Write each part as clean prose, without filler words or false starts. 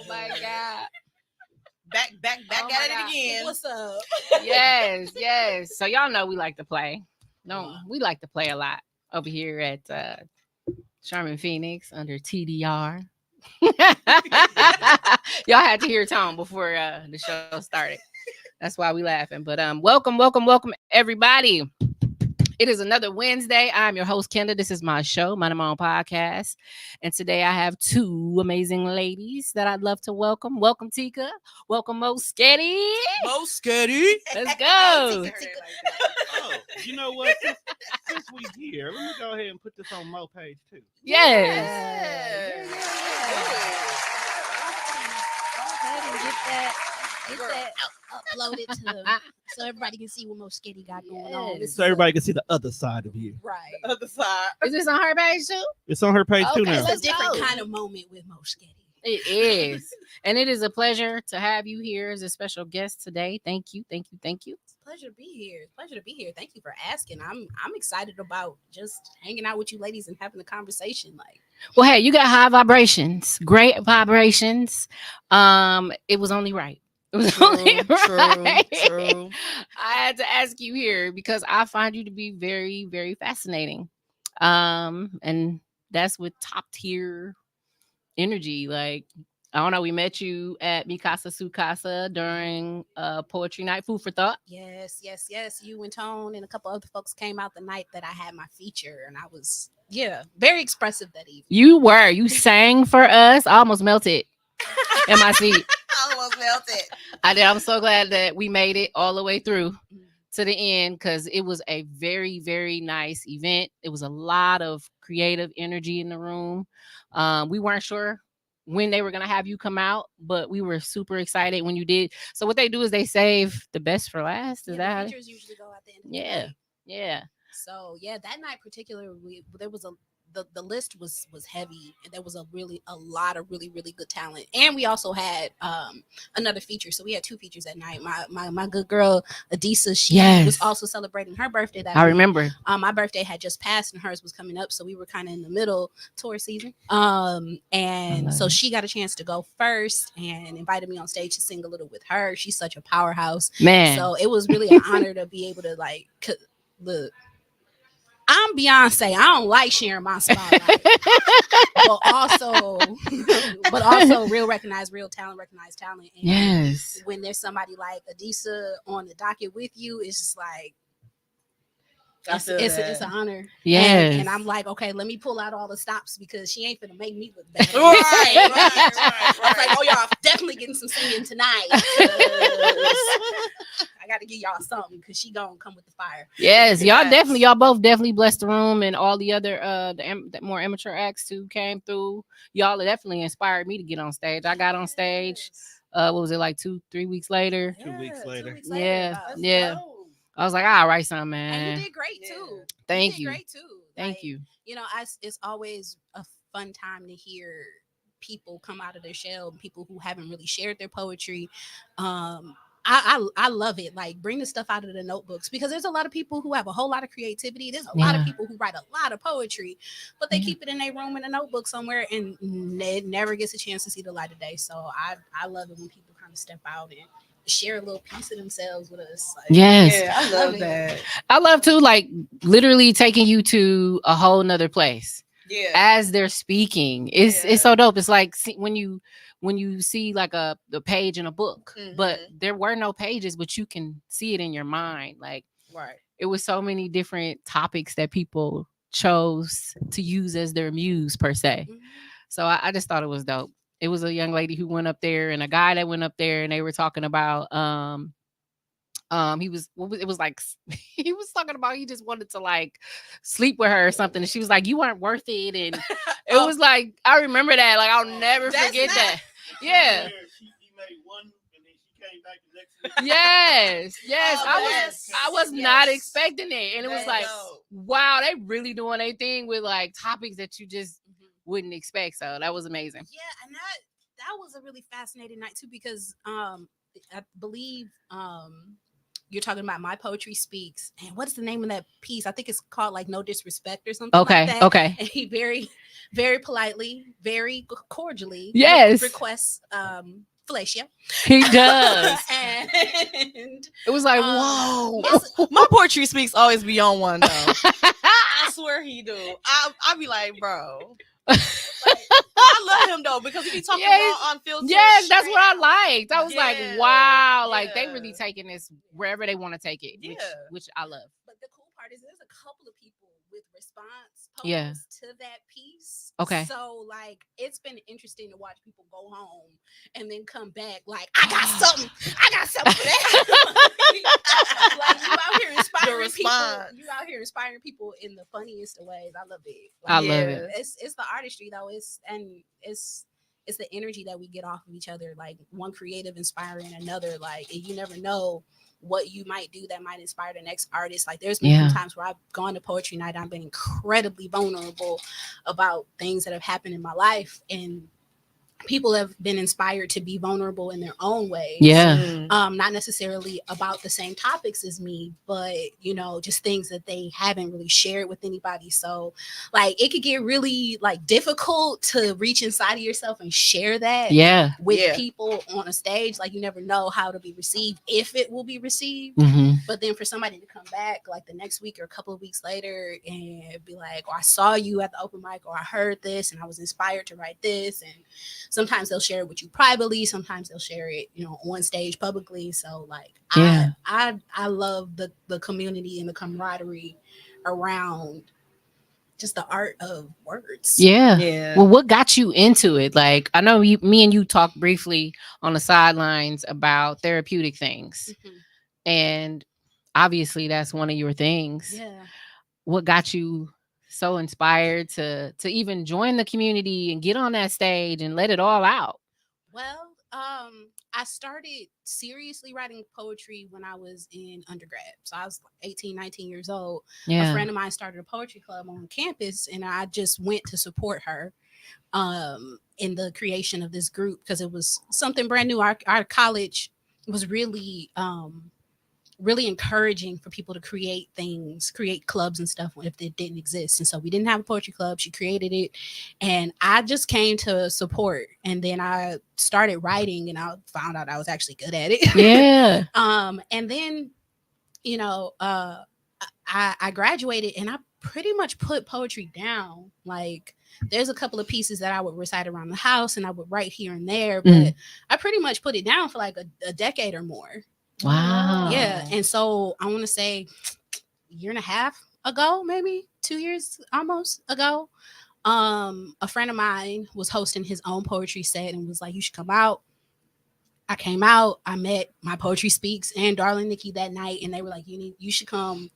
my God. Back Oh at my it God. again. What's up? Yes. So y'all know we like to play. No, we like to play a lot over here at Sherman Phoenix under TDR. Y'all had to hear Tom before the show started. That's why we laughing. But welcome everybody. It is another Wednesday. I'm your host, Kenda. This is my show, my own podcast. And today I have two amazing ladies that I'd love to welcome. Welcome, Tika. Welcome, Moeshgetti. Moeshgetti. Let's go. Oh, you know what? Since we here, let me go ahead and put this on Mo page too. Yes. Go ahead and get that uploaded to so everybody can see what Moeshgetti got going on. So everybody can see the other side of you. Right. Other side. Is this on her page too? It's on her page too Okay, now. It's a different go. kind of moment with Moeshgetti. It is. And it is a pleasure to have you here as a special guest today. Thank you. It's a pleasure to be here. Thank you for asking. I'm excited about just hanging out with you ladies and having a conversation. Like, Well, hey, you got high vibrations, great vibrations. It was only right. It was only right. True. I had to ask you here because I find you to be very, very fascinating. And that's with top tier energy. Like, I don't know, we met you at Mikasa Sukasa during poetry night, food for thought. yes. You and Tone and a couple other folks came out the night that I had my feature, and I was very expressive that evening. You sang for us. I almost melted in my seat. Almost melted. I did. I'm so glad that we made it all the way through to the end because it was a very, very nice event. It was a lot of creative energy in the room. We weren't sure when they were going to have you come out, but we were super excited when you did. So what they do is they save the best for last. Is that the features usually go at the end of the night. Yeah. So that night particularly, there was the list was heavy, and there was a lot of really good talent, and we also had another feature. So we had two features that night. My good girl Adisa, she was also celebrating her birthday that I week. remember. My birthday had just passed and hers was coming up, so we were kind of in the middle tour season. And so she got a chance to go first and invited me on stage to sing a little with her. She's such a powerhouse, man. So it was really an honor to be able to look. I'm Beyonce. I don't like sharing my spotlight, but also real talent, recognized talent. And yes. when there's somebody like Adisa on the docket with you, it's just like it's an honor. Yes. And I'm like, okay, let me pull out all the stops because she ain't finna make me look bad. Right. I was like, oh, y'all definitely getting some singing tonight. I got to give y'all something because she gonna come with the fire. Yes, y'all both definitely blessed the room, and all the other the more amateur acts who came through. Y'all definitely inspired me to get on stage. I got on stage. What was it, like 2-3 weeks later? 2 weeks later. 2 weeks later. Yeah. I was like, I'll write something, man. And you did great too. Thank you. Great too. Thank you. You know, it's always a fun time to hear people come out of their shell, people who haven't really shared their poetry. I love it. Like, bring the stuff out of the notebooks because there's a lot of people who have a whole lot of creativity. There's a lot of people who write a lot of poetry, but they keep it in their room in a notebook somewhere, and it never gets a chance to see the light of day. So I love it when people kind of step out and share a little piece of themselves with us. Like, yes. Yeah, I love that. I love to, like, literally taking you to a whole nother place. Yeah. As they're speaking. It's so dope. It's like when you see like the page in a book, but there were no pages, but you can see it in your mind. Like, Right. It was so many different topics that people chose to use as their muse per se. So I just thought it was dope. It was a young lady who went up there and a guy that went up there, and they were talking about he was talking about he just wanted to like sleep with her or something, and she was like, you weren't worth it, and it was like, I remember that, like, I'll never forget that. Yeah. He made one and then she came back the next week. Yes. Oh, I was not expecting it, and it was That's like, dope. wow, they really doing their thing with like topics that you just wouldn't expect. So that was amazing. Yeah, and that was a really fascinating night too because I believe you're talking about My Poetry Speaks, and what's the name of that piece? I think it's called like No Disrespect or something like Okay. that. Okay. And he very, very politely, very cordially Yes. requests fellatio. He does. And It was like, Um, whoa. My poetry speaks always be on one though. I swear he do. I be like, bro. I love him though because he be talking Yes. raw, unfiltered. Yes, that's straight what I out. liked. I was like, Yeah, wow, like they yeah. really taking this wherever they want to take it, Yeah. which I love. But the cool part is there's a couple of people with response posts Yeah. to that piece. Okay. So like it's been interesting to watch people go home and then come back like I got something for that. Like you out here inspiring people. response. You out here inspiring people in the funniest of ways. I love it. I Like, love it. it's the artistry though. It's the energy that we get off of each other. Like one creative inspiring another. Like and you never know what you might do that might inspire the next artist. Like there's been Yeah. some times where I've gone to poetry night, I've been incredibly vulnerable about things that have happened in my life, and people have been inspired to be vulnerable in their own ways. Yeah. Not necessarily about the same topics as me, but you know, just things that they haven't really shared with anybody. So like it could get really like difficult to reach inside of yourself and share that Yeah. with Yeah. people on a stage. Like you never know how to be received, if it will be received. Mm-hmm. But then for somebody to come back like the next week or a couple of weeks later and be like, oh, I saw you at the open mic, or I heard this and I was inspired to write this. And sometimes they'll share it with you privately, sometimes they'll share it, you know, on stage publicly. So like Yeah. I love the community and the camaraderie around just the art of words. Yeah. Yeah. Well, what got you into it? Like, I know me and you talked briefly on the sidelines about therapeutic things, Mhm. and obviously that's one of your things. Yeah. What got you so inspired to even join the community and get on that stage and let it all out? Well, I started seriously writing poetry when I was in undergrad. So I was 18, 19 years old. Yeah. A friend of mine started a poetry club on campus, and I just went to support her in the creation of this group because it was something brand new. Our college was really really encouraging for people to create things, create clubs and stuff if it didn't exist. And so we didn't have a poetry club. She created it, and I just came to support. And then I started writing, and I found out I was actually good at it. Yeah. And then, you know, I graduated, and I pretty much put poetry down. Like there's a couple of pieces that I would recite around the house, and I would write here and there, but I pretty much put it down for like a decade or more. Wow. Yeah. And so I want to say a year and a half ago, maybe 2 years almost ago, a friend of mine was hosting his own poetry set and was like, you should come out. I came out. I met My Poetry Speaks and Darling Nikki that night, and they were like, you should come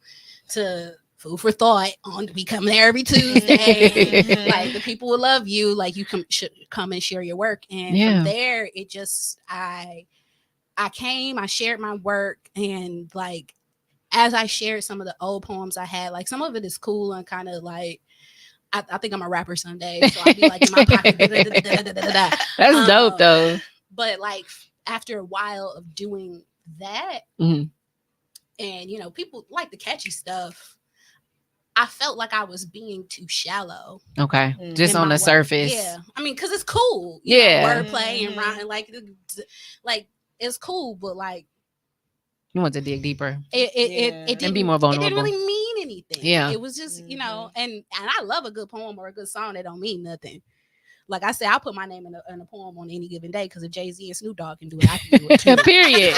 to Food for Thought. We come there every Tuesday. Like the people will love you. Like you should come and share your work. And from there, it just I came, I shared my work, and like as I shared some of the old poems I had, like some of it is cool and kind of like I think I'm a rapper someday, so I'll be like in my pocket. That's dope though. But like after a while of doing that, Mhm. and you know, people like the catchy stuff, I felt like I was being too shallow. Okay. Just in on my the work. surface. Yeah. I mean, because it's cool. Yeah. Wordplay and rhyme, like it's cool, but like You want to dig deeper. it And didn't be more It didn't vulnerable. really mean anything. Yeah. It was just, you know, and I love a good poem or a good song that don't mean nothing. Like I said, I'll put my name in a poem on any given day because if Jay-Z and Snoop Dogg can do it, I can do it too. Period.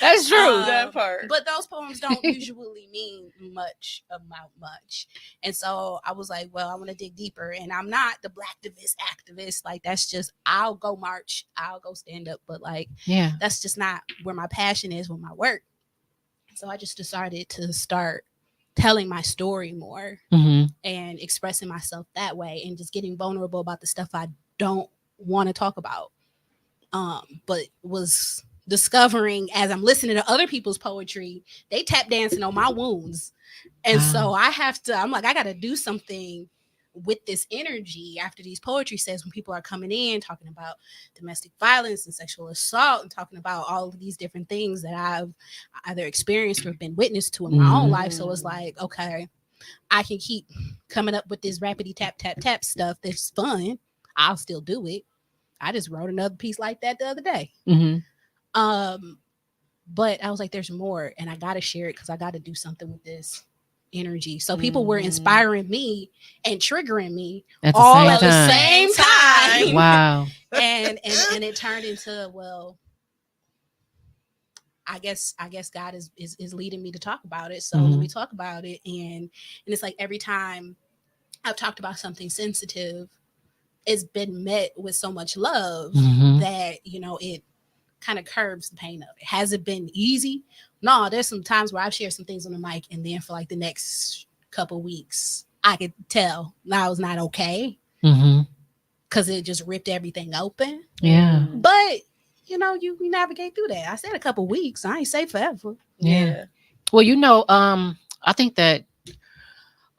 That's true. That part. But those poems don't usually mean much about much. And so I was like, well, I want to dig deeper. And I'm not the blacktivist activist. Like that's just, I'll go march, I'll go stand up. But like, Yeah. that's just not where my passion is with my work. So I just decided to start telling my story more Mm-hmm. and expressing myself that way and just getting vulnerable about the stuff I don't want to talk about. But was discovering as I'm listening to other people's poetry, they tap dancing on my wounds. And so I'm like, I got to do something with this energy after these poetry sets, when people are coming in talking about domestic violence and sexual assault and talking about all of these different things that I've either experienced or been witness to in my own life. So it's like, okay, I can keep coming up with this rapidy tap tap tap stuff that's fun. I'll still do it. I just wrote another piece like that the other day. But I was like, there's more, and I gotta share it because I gotta do something with this energy. So people were inspiring me and triggering me all at the same time. Wow. and it turned into, well, I guess God is leading me to talk about it. So let me talk about it. And it's like every time I've talked about something sensitive, it's been met with so much love that, you know, it kind of curbs the pain of it. Has it been easy? No, there's some times where I've shared some things on the mic, and then for like the next couple weeks, I could tell I was not okay because it just ripped everything open. Yeah. But you know, you navigate through that. I said a couple weeks. I ain't say forever. Yeah. Well, you know, I think that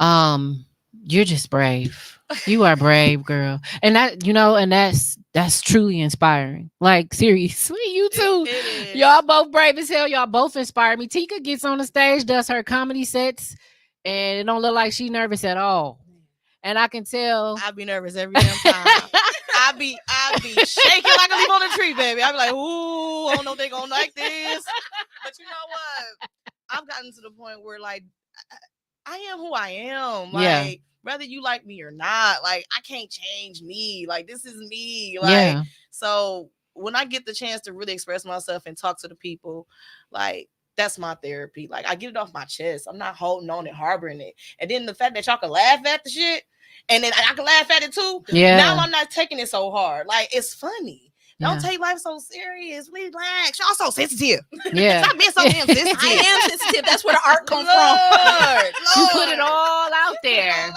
you're just brave. You are brave, girl. And that, you know, and that's truly inspiring. Like, seriously, you two. Y'all both brave as hell. Y'all both inspire me. Tika gets on the stage, does her comedy sets, and it don't look like she's nervous at all. And I can tell. I be nervous every damn time. I be shaking like a leaf on a tree, baby. I be like, ooh, I don't know if they gonna like this. But you know what? I've gotten to the point where like I am who I am. Like whether you like me or not, like I can't change me. Like this is me. Like so when I get the chance to really express myself and talk to the people, like that's my therapy. Like I get it off my chest. I'm not holding on and harboring it. And then the fact that y'all can laugh at the shit, and then I can laugh at it too. Yeah. Now I'm not taking it so hard. Like it's funny. Don't take life so serious. Relax. Y'all so sensitive. Yeah. Stop being so damn sensitive. I am sensitive. That's where the art comes from. Lord. You put it all out there.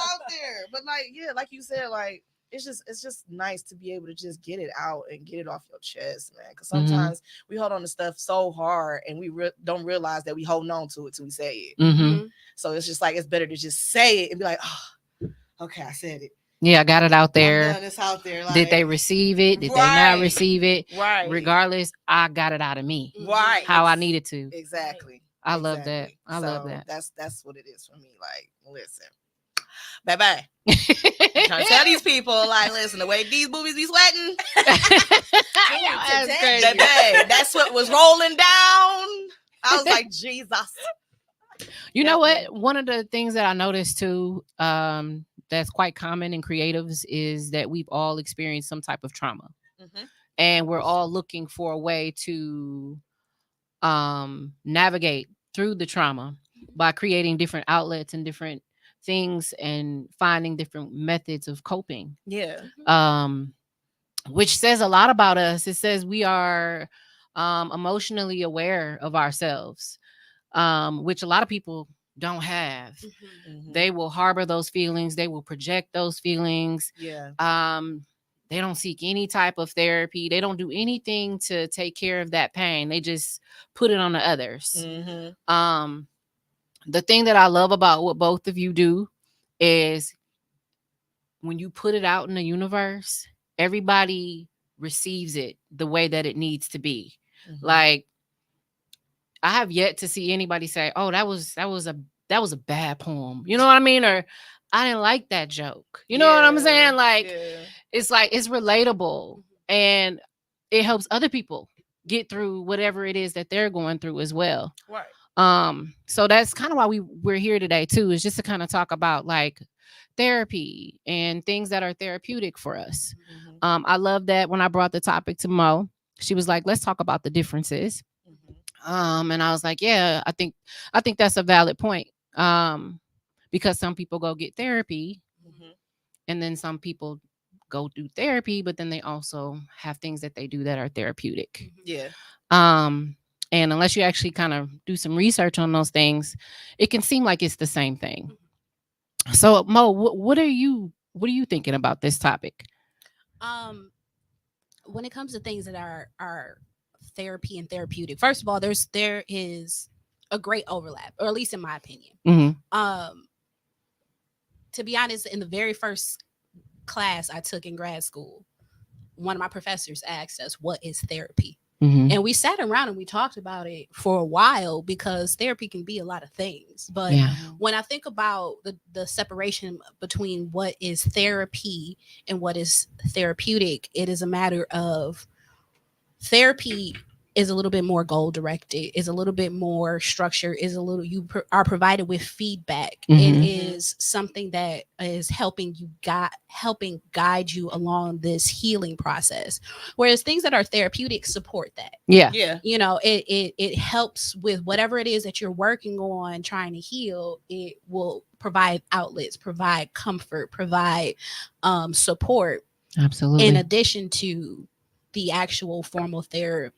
But like, yeah, like you said, like it's just nice to be able to just get it out and get it off your chest, man. Because sometimes we hold on to stuff so hard and we don't realize that we holding on to it till we say it. So it's just like it's better to just say it and be like, oh, okay, I said it. Yeah, I got it out there. It's out there. Like, did they receive it? Did they not receive it? Right. Regardless, I got it out of me. Right. How I needed to. Exactly. I love that. I love that. That's what it is for me. Like, listen. Bye-bye. I'm trying to tell these people, like, listen, the way these boobies be sweating. That's what was rolling down. I was like, Jesus. You know what? One of the things that I noticed too, that's quite common in creatives is that we've all experienced some type of trauma. And we're all looking for a way to navigate through the trauma by creating different outlets and different things and finding different methods of coping. Yeah. Which says a lot about us. It says we are emotionally aware of ourselves, which a lot of people don't have. They will harbor those feelings. They will project those feelings. Yeah. They don't seek any type of therapy. They don't do anything to take care of that pain. They just put it on the others. The thing that I love about what both of you do is when you put it out in the universe, everybody receives it the way that it needs to be. Like, I have yet to see anybody say, "Oh, that was a bad poem." You know what I mean? Or I didn't like that joke. You know what I'm saying? Like, it's like it's relatable and it helps other people get through whatever it is that they're going through as well. Right. So that's kind of why we're here today too, is just to kind of talk about like therapy and things that are therapeutic for us. I love that when I brought the topic to Mo, she was like, "Let's talk about the differences." And I was like, yeah, I think that's a valid point. Because some people go get therapy and then some people go do therapy, but then they also have things that they do that are therapeutic. Yeah. And unless you actually kind of do some research on those things, it can seem like it's the same thing. So Mo, what are you thinking about this topic? When it comes to things that are therapy and therapeutic, first of all, there is a great overlap, or at least in my opinion. to be honest, in the very first class I took in grad school, one of my professors asked us, "What is therapy?" Mhm. And we sat around and we talked about it for a while, because therapy can be a lot of things. But Yeah. when I think about the separation between what is therapy and what is therapeutic, it is a matter of therapy is a little bit more goal directed, is a little bit more structured, is a little, are provided with feedback. It Mhm. is something that is helping guide you along this healing process, whereas things that are therapeutic support that. Yeah. Yeah. You know, it helps with whatever it is that you're working on trying to heal. It will provide outlets, provide comfort, provide support, Absolutely. in addition to the actual formal therapy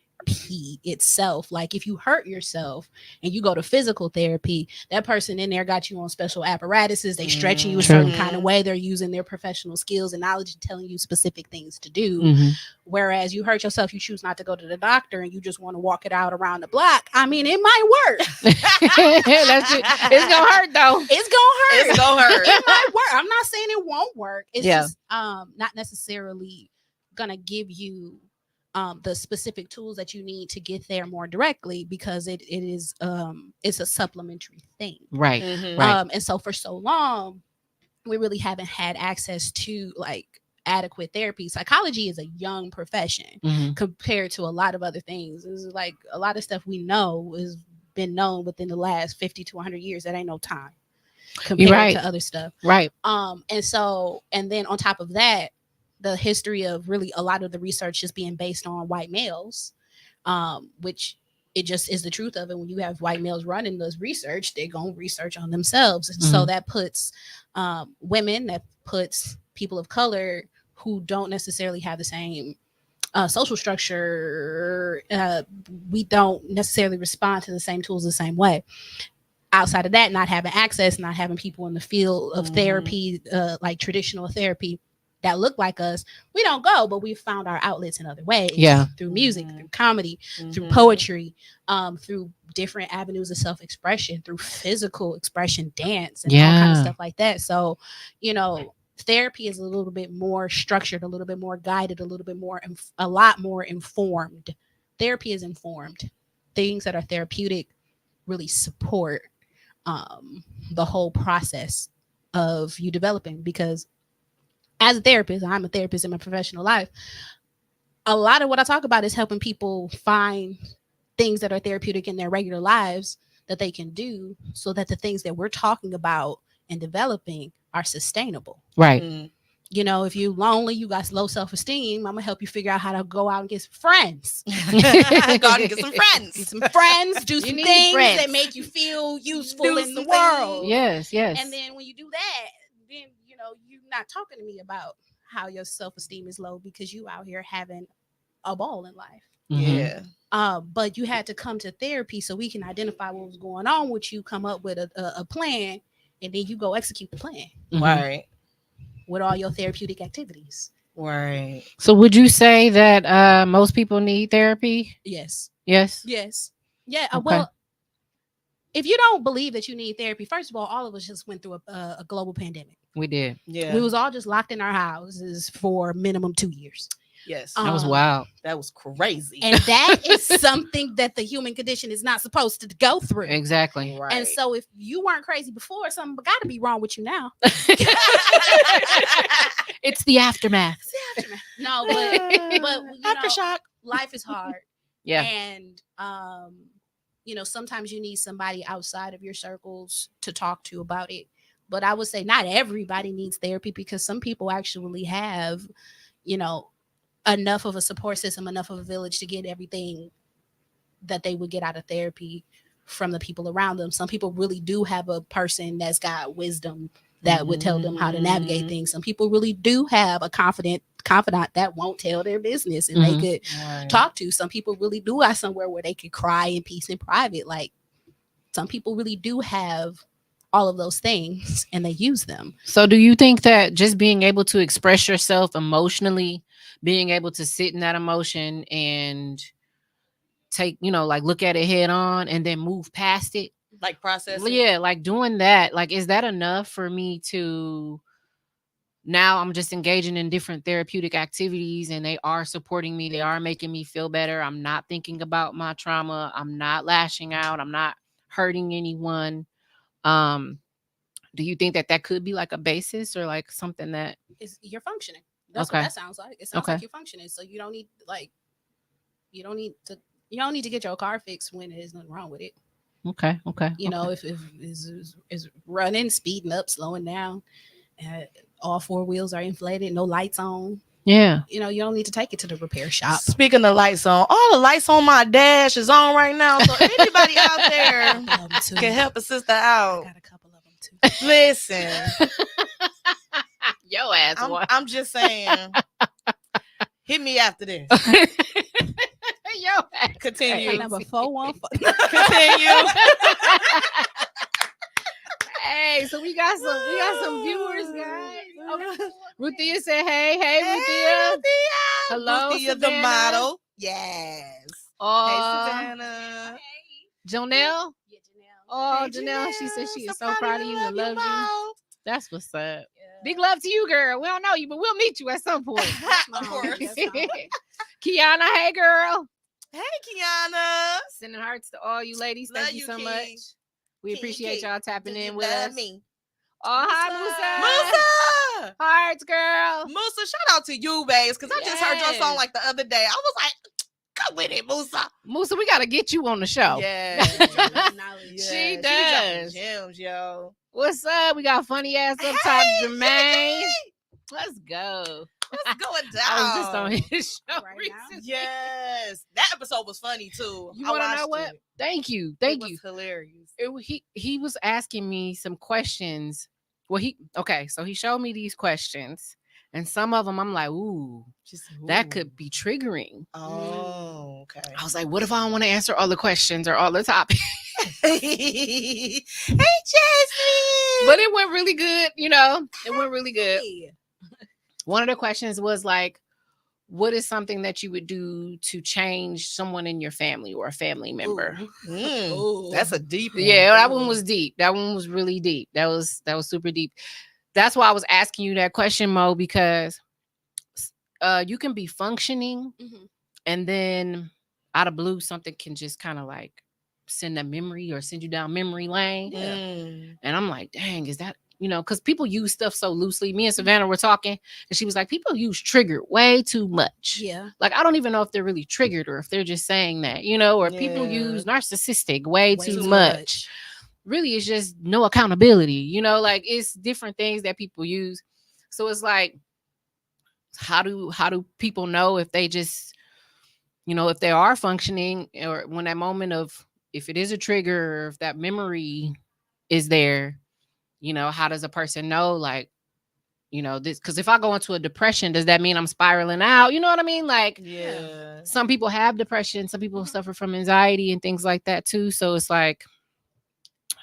itself. Like if you hurt yourself and you go to physical therapy, that person in there got you on special apparatuses, they stretching you a certain kind of way, they're using their professional skills and knowledge and telling you specific things to do. Mhm. Whereas you hurt yourself, you choose not to go to the doctor and you just want to walk it out around the block. I mean, it might work. It's gonna hurt though. It's gonna hurt. It's gonna hurt. It might work. I'm not saying it won't work. It's Yeah. just not necessarily gonna give you the specific tools that you need to get there more directly, because it is it's a supplementary thing. Right. Mhm. Right. And so for so long we really haven't had access to like adequate therapy. Psychology is a young profession Mhm. compared to a lot of other things. It's like a lot of stuff we know has been known within the last 50 to 100 years. That ain't no time compared right. to other stuff. Right. And then on top of that, the history of really a lot of the research is being based on white males, which it just is the truth of it. When you have white males running this research, they're going to research on themselves. And so that puts women, that puts people of color who don't necessarily have the same social structure. We don't necessarily respond to the same tools the same way. Outside of that, not having access, not having people in the field of therapy, like traditional therapy, that look like us, we don't go, but we found our outlets in other ways. Yeah. Through music, through comedy, through poetry, through different avenues of self-expression, through physical expression, dance, and all kind of stuff like that. So, you know, therapy is a little bit more structured, a little bit more guided, a lot more informed. Therapy is informed. Things that are therapeutic really support the whole process of you developing, because as a therapist, I'm a therapist in my professional life, a lot of what I talk about is helping people find things that are therapeutic in their regular lives that they can do, so that the things that we're talking about and developing are sustainable. Right. You know, if you're lonely, you got low self-esteem, I'm gonna help you figure out how to go out and get some friends. Go out and get some friends. Get some friends, do some need things friends. that make you feel useful Do in the some world. Yes. Yes. And then when you do that, then you know you're not talking to me about how your self-esteem is low, because you out here having a ball in life. Mhm. Yeah. But you had to come to therapy so we can identify what was going on with you, come up with a plan, and then you go execute the plan Mhm. Right. with all your therapeutic activities. Right. So would you say that most people need therapy? Yes. Yes. Yes. Yeah. Okay. Well, if you don't believe that you need therapy, first of all of us just went through a global pandemic. We did. Yeah. We was all just locked in our houses for minimum 2 years. Yes. That was Um, wild. That was crazy. And that is something that the human condition is not supposed to go through. Exactly. Right. And so if you weren't crazy before, something got to be wrong with you now. It's the aftermath. No, but you know, aftershock. life is hard. Yeah. And you know, sometimes you need somebody outside of your circles to talk to about it. But I would say not everybody needs therapy, because some people actually have, you know, enough of a support system, enough of a village to get everything that they would get out of therapy from the people around them. Some people really do have a person that's got wisdom that would tell them how to navigate things. Some people really do have a confidant that won't tell their business and they could talk to. Some people really do have somewhere where they could cry in peace in private. Like, some people really do have all of those things and they use them. So do you think that just being able to express yourself emotionally, being able to sit in that emotion and take, you know, like look at it head on and then move past it, Like process it. Yeah, like doing that. Like, is that enough for me to now I'm just engaging in different therapeutic activities and they are supporting me. They are making me feel better. I'm not thinking about my trauma. I'm not lashing out. I'm not hurting anyone. Um, do you think that that could be like a basis or like something that you're functioning? That's Okay. what that sounds like. It sounds Okay. like you're functioning. So you don't need you don't need to get your car fixed when there's nothing wrong with it. Okay. You know, if is running, speeding up, slowing down, all four wheels are inflated, no lights on. Yeah. You know, you don't need to take it to the repair shop. Speaking of lights on, all the lights on my dash is on right now. So anybody out there can help a sister out. I got a couple of them too. Listen, Yo ass. I'm just saying. Hit me after this. Yo ass. Continue. Number 414. Continue. Hey, so we got some viewers, guys. Okay. Ruthia said, hey, Ruthia. Hello, Ruthia the Savannah. model. Yes. Hey, Savannah. Janelle. Yeah, Janelle. Oh, Hey, Janelle. She said she is so proud proud of you and loves you. Mo. That's what's up. Yeah. Big love to you, girl. We don't know you, but we'll meet you at some point. Of course. Kiana, hey, girl. Hey, Kiana. Sending hearts to all you ladies. Love Thank you you, so King. much. We King, appreciate King. y'all tapping Do in you with love us. me? Oh, hi, Musa. Musa. Hearts, girl. Musa, shout out to you, babes, because I just heard your song Yes. like the other day. I was like, come with it, Musa. Musa, we got to get you on the show. Yeah. She dropping does. gems, yo. What's up? We got funny ass up top, Jermaine. Let's go. What's going down? I was just on his show Right now? recently. Yes. That episode was funny, too. You I want to know watched what? it. Thank you. It Thank was you. hilarious. He was asking me some questions. Well, so he showed me these questions, and some of them I'm like, ooh, that could be triggering. Oh, okay. I was like, what if I don't want to answer all the questions or all the topics? Hey, Jasmine. But it went really good, It went really good. Hey. One of the questions was like, what is something that you would do to change someone in your family or a family member? Ooh. That's a deep one. Yeah, that one was deep. That one was really deep. That was super deep. That's why I was asking you that question, Mo, because you can be functioning and then out of blue, something can just kind of like send a memory or send you down memory lane. And I'm like, dang, is that, because people use stuff so loosely. Me and Savannah were talking and she was like, people use triggered way too much. Yeah. Like, I don't even know if they're really triggered or if they're just saying that, or people use narcissistic way too much. Really, it's just no accountability, like it's different things that people use. So it's like, how do people know if they just, if they are functioning or when that moment of, if it is a trigger or if that memory is there, how does a person know, like, this, because if I go into a depression, does that mean I'm spiraling out? You know what I mean? Like, some people have depression, some people suffer from anxiety and things like that too. So it's like,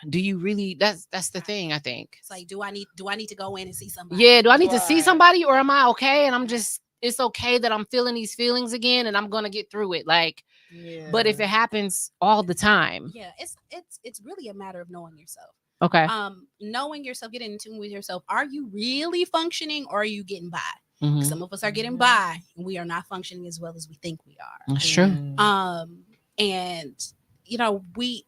do you really, that's the thing, I think. It's like, do I need to go in and see somebody? Yeah, do I need to see somebody or am I okay? And it's okay that I'm feeling these feelings again and I'm gonna get through it. Like, but if it happens all the time. Yeah, it's really a matter of knowing yourself. Okay. Knowing yourself, getting in tune with yourself. Are you really functioning or are you getting by? Mhm. Some of us are getting by and we are not functioning as well as we think we are. That's true. And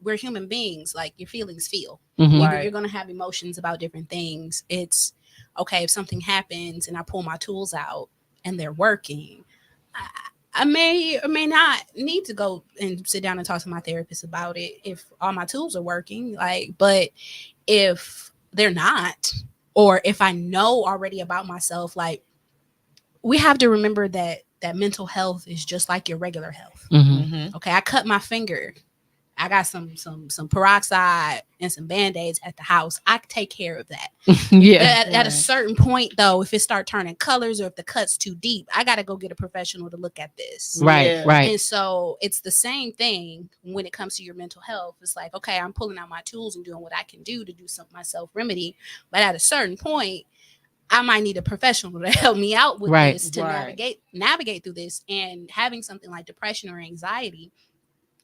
we're human beings. Like, your feelings feel. Mhm. You're going to have emotions about different things. It's okay if something happens and I pull my tools out and they're working. I may or may not need to go and sit down and talk to my therapist about it if all my tools are working. Like, but if they're not, or if I know already about myself, like, we have to remember that mental health is just like your regular health. Mhm. Okay, I cut my finger. I got some peroxide and some Band-Aids at the house. I take care of that. Yeah. At a certain point, though, if it start turning colors or if the cut's too deep, I got to go get a professional to look at this. Right. And so it's the same thing when it comes to your mental health. It's like, okay, I'm pulling out my tools and doing what I can do to do some my self remedy. But at a certain point, I might need a professional to help me out with this, to navigate through this. And having something like depression or anxiety,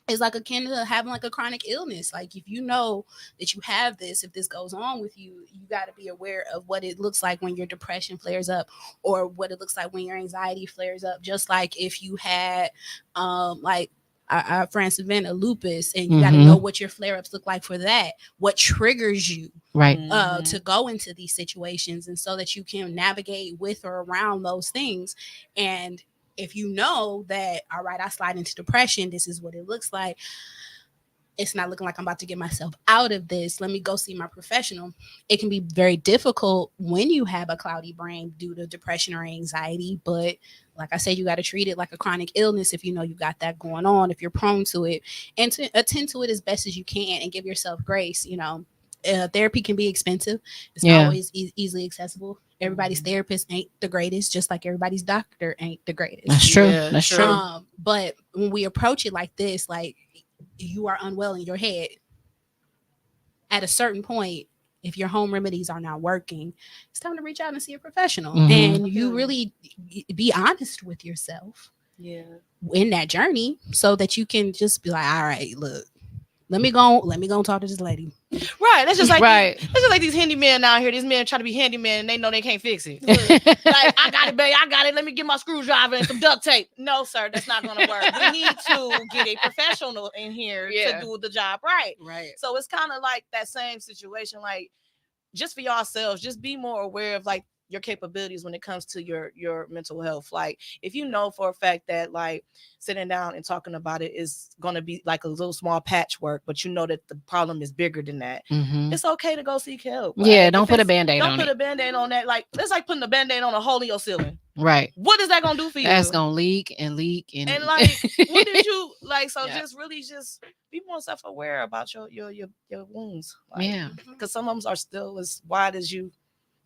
is like akin to having like a chronic illness. Like if you know that you have this, if this goes on with you, you got to be aware of what it looks like when your depression flares up, or what it looks like when your anxiety flares up. Just like if you had like our friend Savannah lupus, and you got to know what your flare-ups look like for that, what triggers you Right. to go into these situations, and so that you can navigate with or around those things. And if you know that, all right, I slide into depression, this is what it looks like. It's not looking like I'm about to get myself out of this. Let me go see my professional. It can be very difficult when you have a cloudy brain due to depression or anxiety. But like I said, you got to treat it like a chronic illness if you know you got that going on, if you're prone to it, and to attend to it as best as you can and give yourself grace. Therapy can be expensive. It's not always easily accessible. Everybody's therapist ain't the greatest, just like everybody's doctor ain't the greatest. That's true. That's true. But when we approach it like this, like you are unwell in your head, at a certain point, if your home remedies are not working, it's time to reach out and see a professional. And you really be honest with yourself in that journey, so that you can just be like, all right, look, let me go talk to this lady. Right. That's just like that's just like these handymen out here. These men try to be handyman and they know they can't fix it. Like, I got it, babe. I got it. Let me get my screwdriver and some duct tape. No, sir, that's not gonna work. We need to get a professional in here to do the job right. Right. So it's kind of like that same situation. Like, just for yourselves, just be more aware of like your capabilities when it comes to your mental health. Like, if you know for a fact that like sitting down and talking about it is going to be like a little small patchwork, but you know that the problem is bigger than that, it's okay to go seek help. Like, don't put a band-aid on it. Don't put a band-aid on that. Like, it's like putting a band-aid on a hole in your ceiling. Right. What is that going to do for you? That's going to leak and like, what did you like? So just really just be more self-aware about your wounds. Like, because some of them are still as wide as you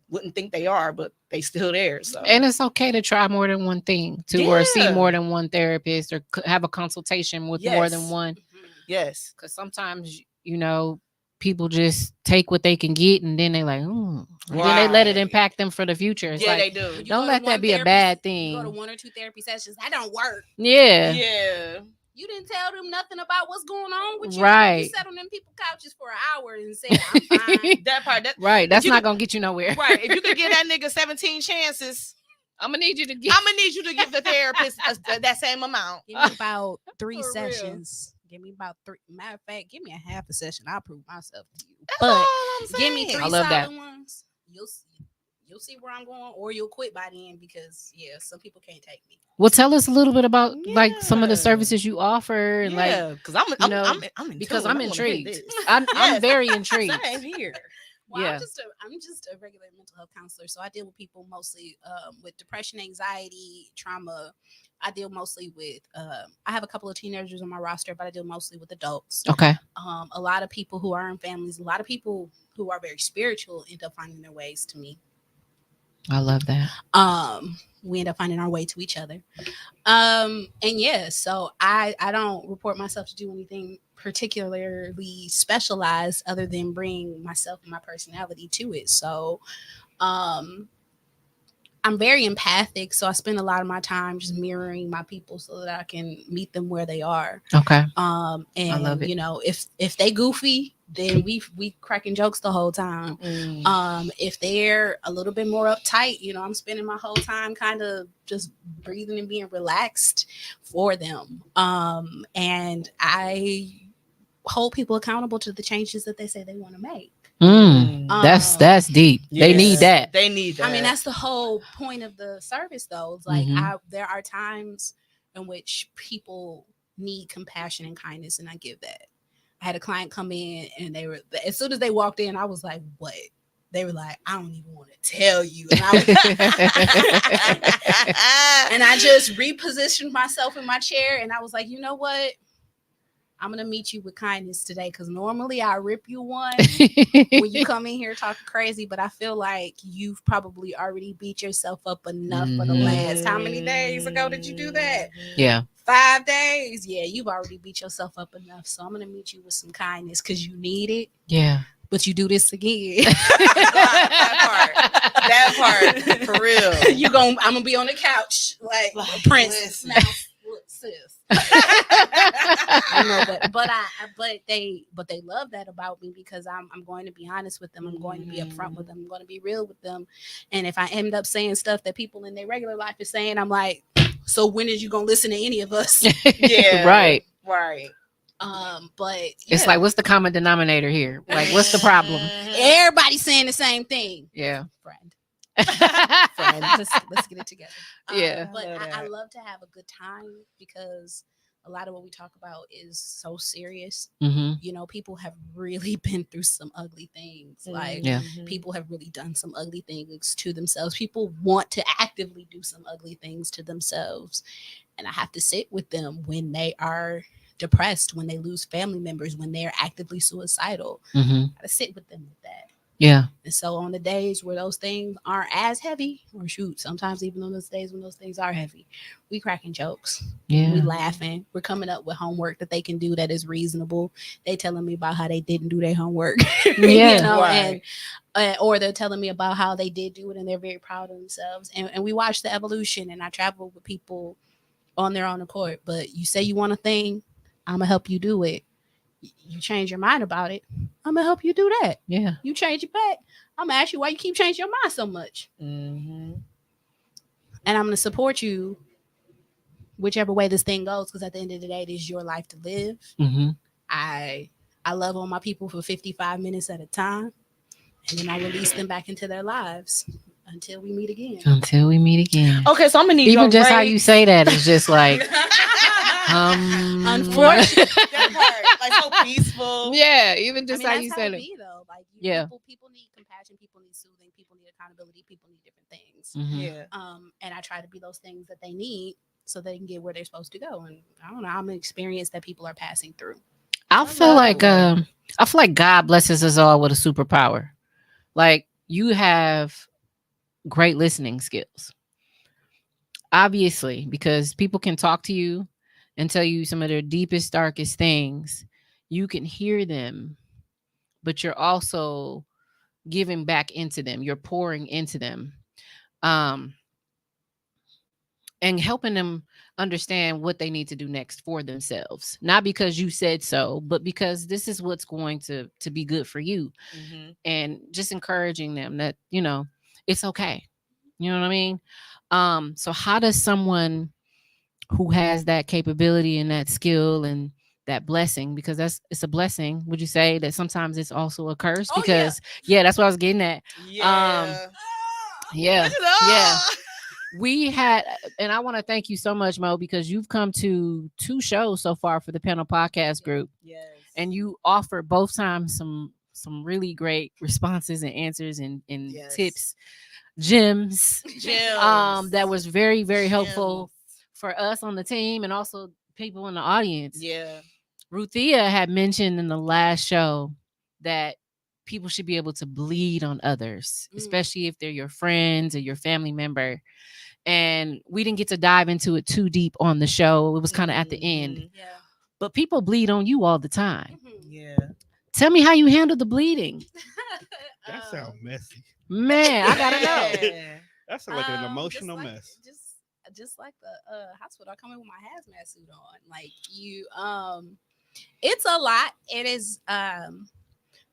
wouldn't think they are, but they still there. So, and it's okay to try more than one thing or see more than one therapist, or have a consultation with more than one. Yes, because sometimes people just take what they can get, and then they like, then they let it impact them for the future. It's they do. Don't let that be a bad thing. You go to 1 or 2 therapy sessions, that don't work. Yeah. You didn't tell them nothing about what's going on with you. Right. You sat on them people's couches for an hour and said, I'm fine. That part. Right. That's not going to get you nowhere. Right. If you could give that nigga 17 chances, I'm going to need you to give the therapist that same amount. Give me about 3 sessions. Give me about 3. Matter of fact, give me a half a session. I'll prove myself to you. That's all I'm saying. Give me 3 solid ones. You'll see where I'm going, or you'll quit by the end, because some people can't take me. Well, tell us a little bit about like some of the services you offer, and because I'm intrigued. I'm very intrigued. Same here. Well, I'm just a regular mental health counselor, so I deal with people mostly with depression, anxiety, trauma. I deal mostly with I have a couple of teenagers on my roster, but I deal mostly with adults. Okay. A lot of people who are in families, a lot of people who are very spiritual end up finding their ways to me. I love that. We end up finding our way to each other. So I don't report myself to do anything particularly specialized other than bring myself and my personality to it. So I'm very empathic, so I spend a lot of my time just mirroring my people so that I can meet them where they are. Okay. And I love it. If they goofy, then we cracking jokes the whole time. If they're a little bit more uptight, I'm spending my whole time kind of just breathing and being relaxed for them. And I hold people accountable to the changes that they say they want to make. That's deep. Yes. They need that. I mean, that's the whole point of the service, though. It's like there are times in which people need compassion and kindness, and I give that. I had a client come in, and they were, as soon as they walked in, I was like, what? They were like, I don't even want to tell you. And I just repositioned myself in my chair, and I was like, you know what? I'm going to meet you with kindness today, because normally I rip you one when you come in here talking crazy, but I feel like you've probably already beat yourself up enough for the last, how many days ago did you do that? Yeah. 5 days? Yeah, you've already beat yourself up enough. So I'm going to meet you with some kindness because you need it. Yeah. But you do this again. That part, for real. I'm going to be on the couch like Prince. Now, look, sis. they love that about me because I'm going to be honest with them. I'm going to be upfront with them. I'm going to be real with them. And if I end up saying stuff that people in their regular life is saying, I'm like, so when is you gonna listen to any of us? Yeah. Right. Right. But It's like, what's the common denominator here? Like, what's the problem? Everybody's saying the same thing. Yeah. Friend. Let's get it together. Yeah. But I love to have a good time because a lot of what we talk about is so serious. Mm-hmm. You know, people have really been through some ugly things. Like, Yeah. people have really done some ugly things to themselves. People want to actively do some ugly things to themselves. And I have to sit with them when they are depressed, when they lose family members, when they're actively suicidal. Mm-hmm. I gotta sit with them with that. Yeah. And so on the days where those things aren't as heavy, or shoot, sometimes even on those days when those things are heavy, we cracking jokes. Yeah. We laughing. We're coming up with homework that they can do that is reasonable. They telling me about how they didn't do their homework. Yeah. You know, Right. and or they're telling me about how they did do it and they're very proud of themselves. And we watch the evolution, and I travel with people on their own accord. But you say you want a thing, I'm gonna help you do it. You change your mind about it, I'm gonna help you do that. Yeah. You change it back, I'm gonna ask you why you keep changing your mind so much. Mm-hmm. And I'm gonna support you whichever way this thing goes, because at the end of the day, it is your life to live. Mm-hmm. I love on my people for 55 minutes at a time, and then I release them back into their lives until we meet again. Until we meet again. Okay, so I'm gonna need Even your just how rates. you say that is just like, Unfortunately. That part, like so peaceful. Yeah, even I just mean, how that's you how said it it. be though. Like, Yeah. people need compassion, people need soothing, people need accountability, people need different things. Mhm. Yeah. And I try to be those things that they need so they can get where they're supposed to go. And I don't know, I'm an experience that people are passing through. I feel love like it. I feel like God blesses us all with a superpower. Like, you have great listening skills. Obviously, because people can talk to you and tell you some of their deepest, darkest things. You can hear them, but you're also giving back into them. You're pouring into them. And helping them understand what they need to do next for themselves. Not because you said so, but because this is what's going to be good for you. Mm-hmm. And just encouraging them that, you know, it's okay. You know what I mean? So how does someone who has that capability and that skill and that blessing, because it's a blessing, would you say that sometimes it's also a curse? Oh, Because yeah, that's what I was getting at. Yeah. Yeah. Look at Yeah. that. We had, and I want to thank you so much, Mo, because you've come to 2 shows so far for the panel podcast group, Yes. and you offered both times some really great responses and answers and Yes. tips, gems. Gems. That was very, very helpful Gems. for us on the team and also people in the audience. Yeah. Ruthia had mentioned in the last show that people should be able to bleed on others, especially if they're your friends or your family member. And we didn't get to dive into it too deep on the show. It was kind of at the end. Yeah. But people bleed on you all the time. Yeah. Tell me how you handle the bleeding. That sounds messy. Man, I gotta know. Yeah. That's like an emotional just like, mess. Just like the hospital, I come in with my hazmat suit on. Like, you, it's a lot. It is.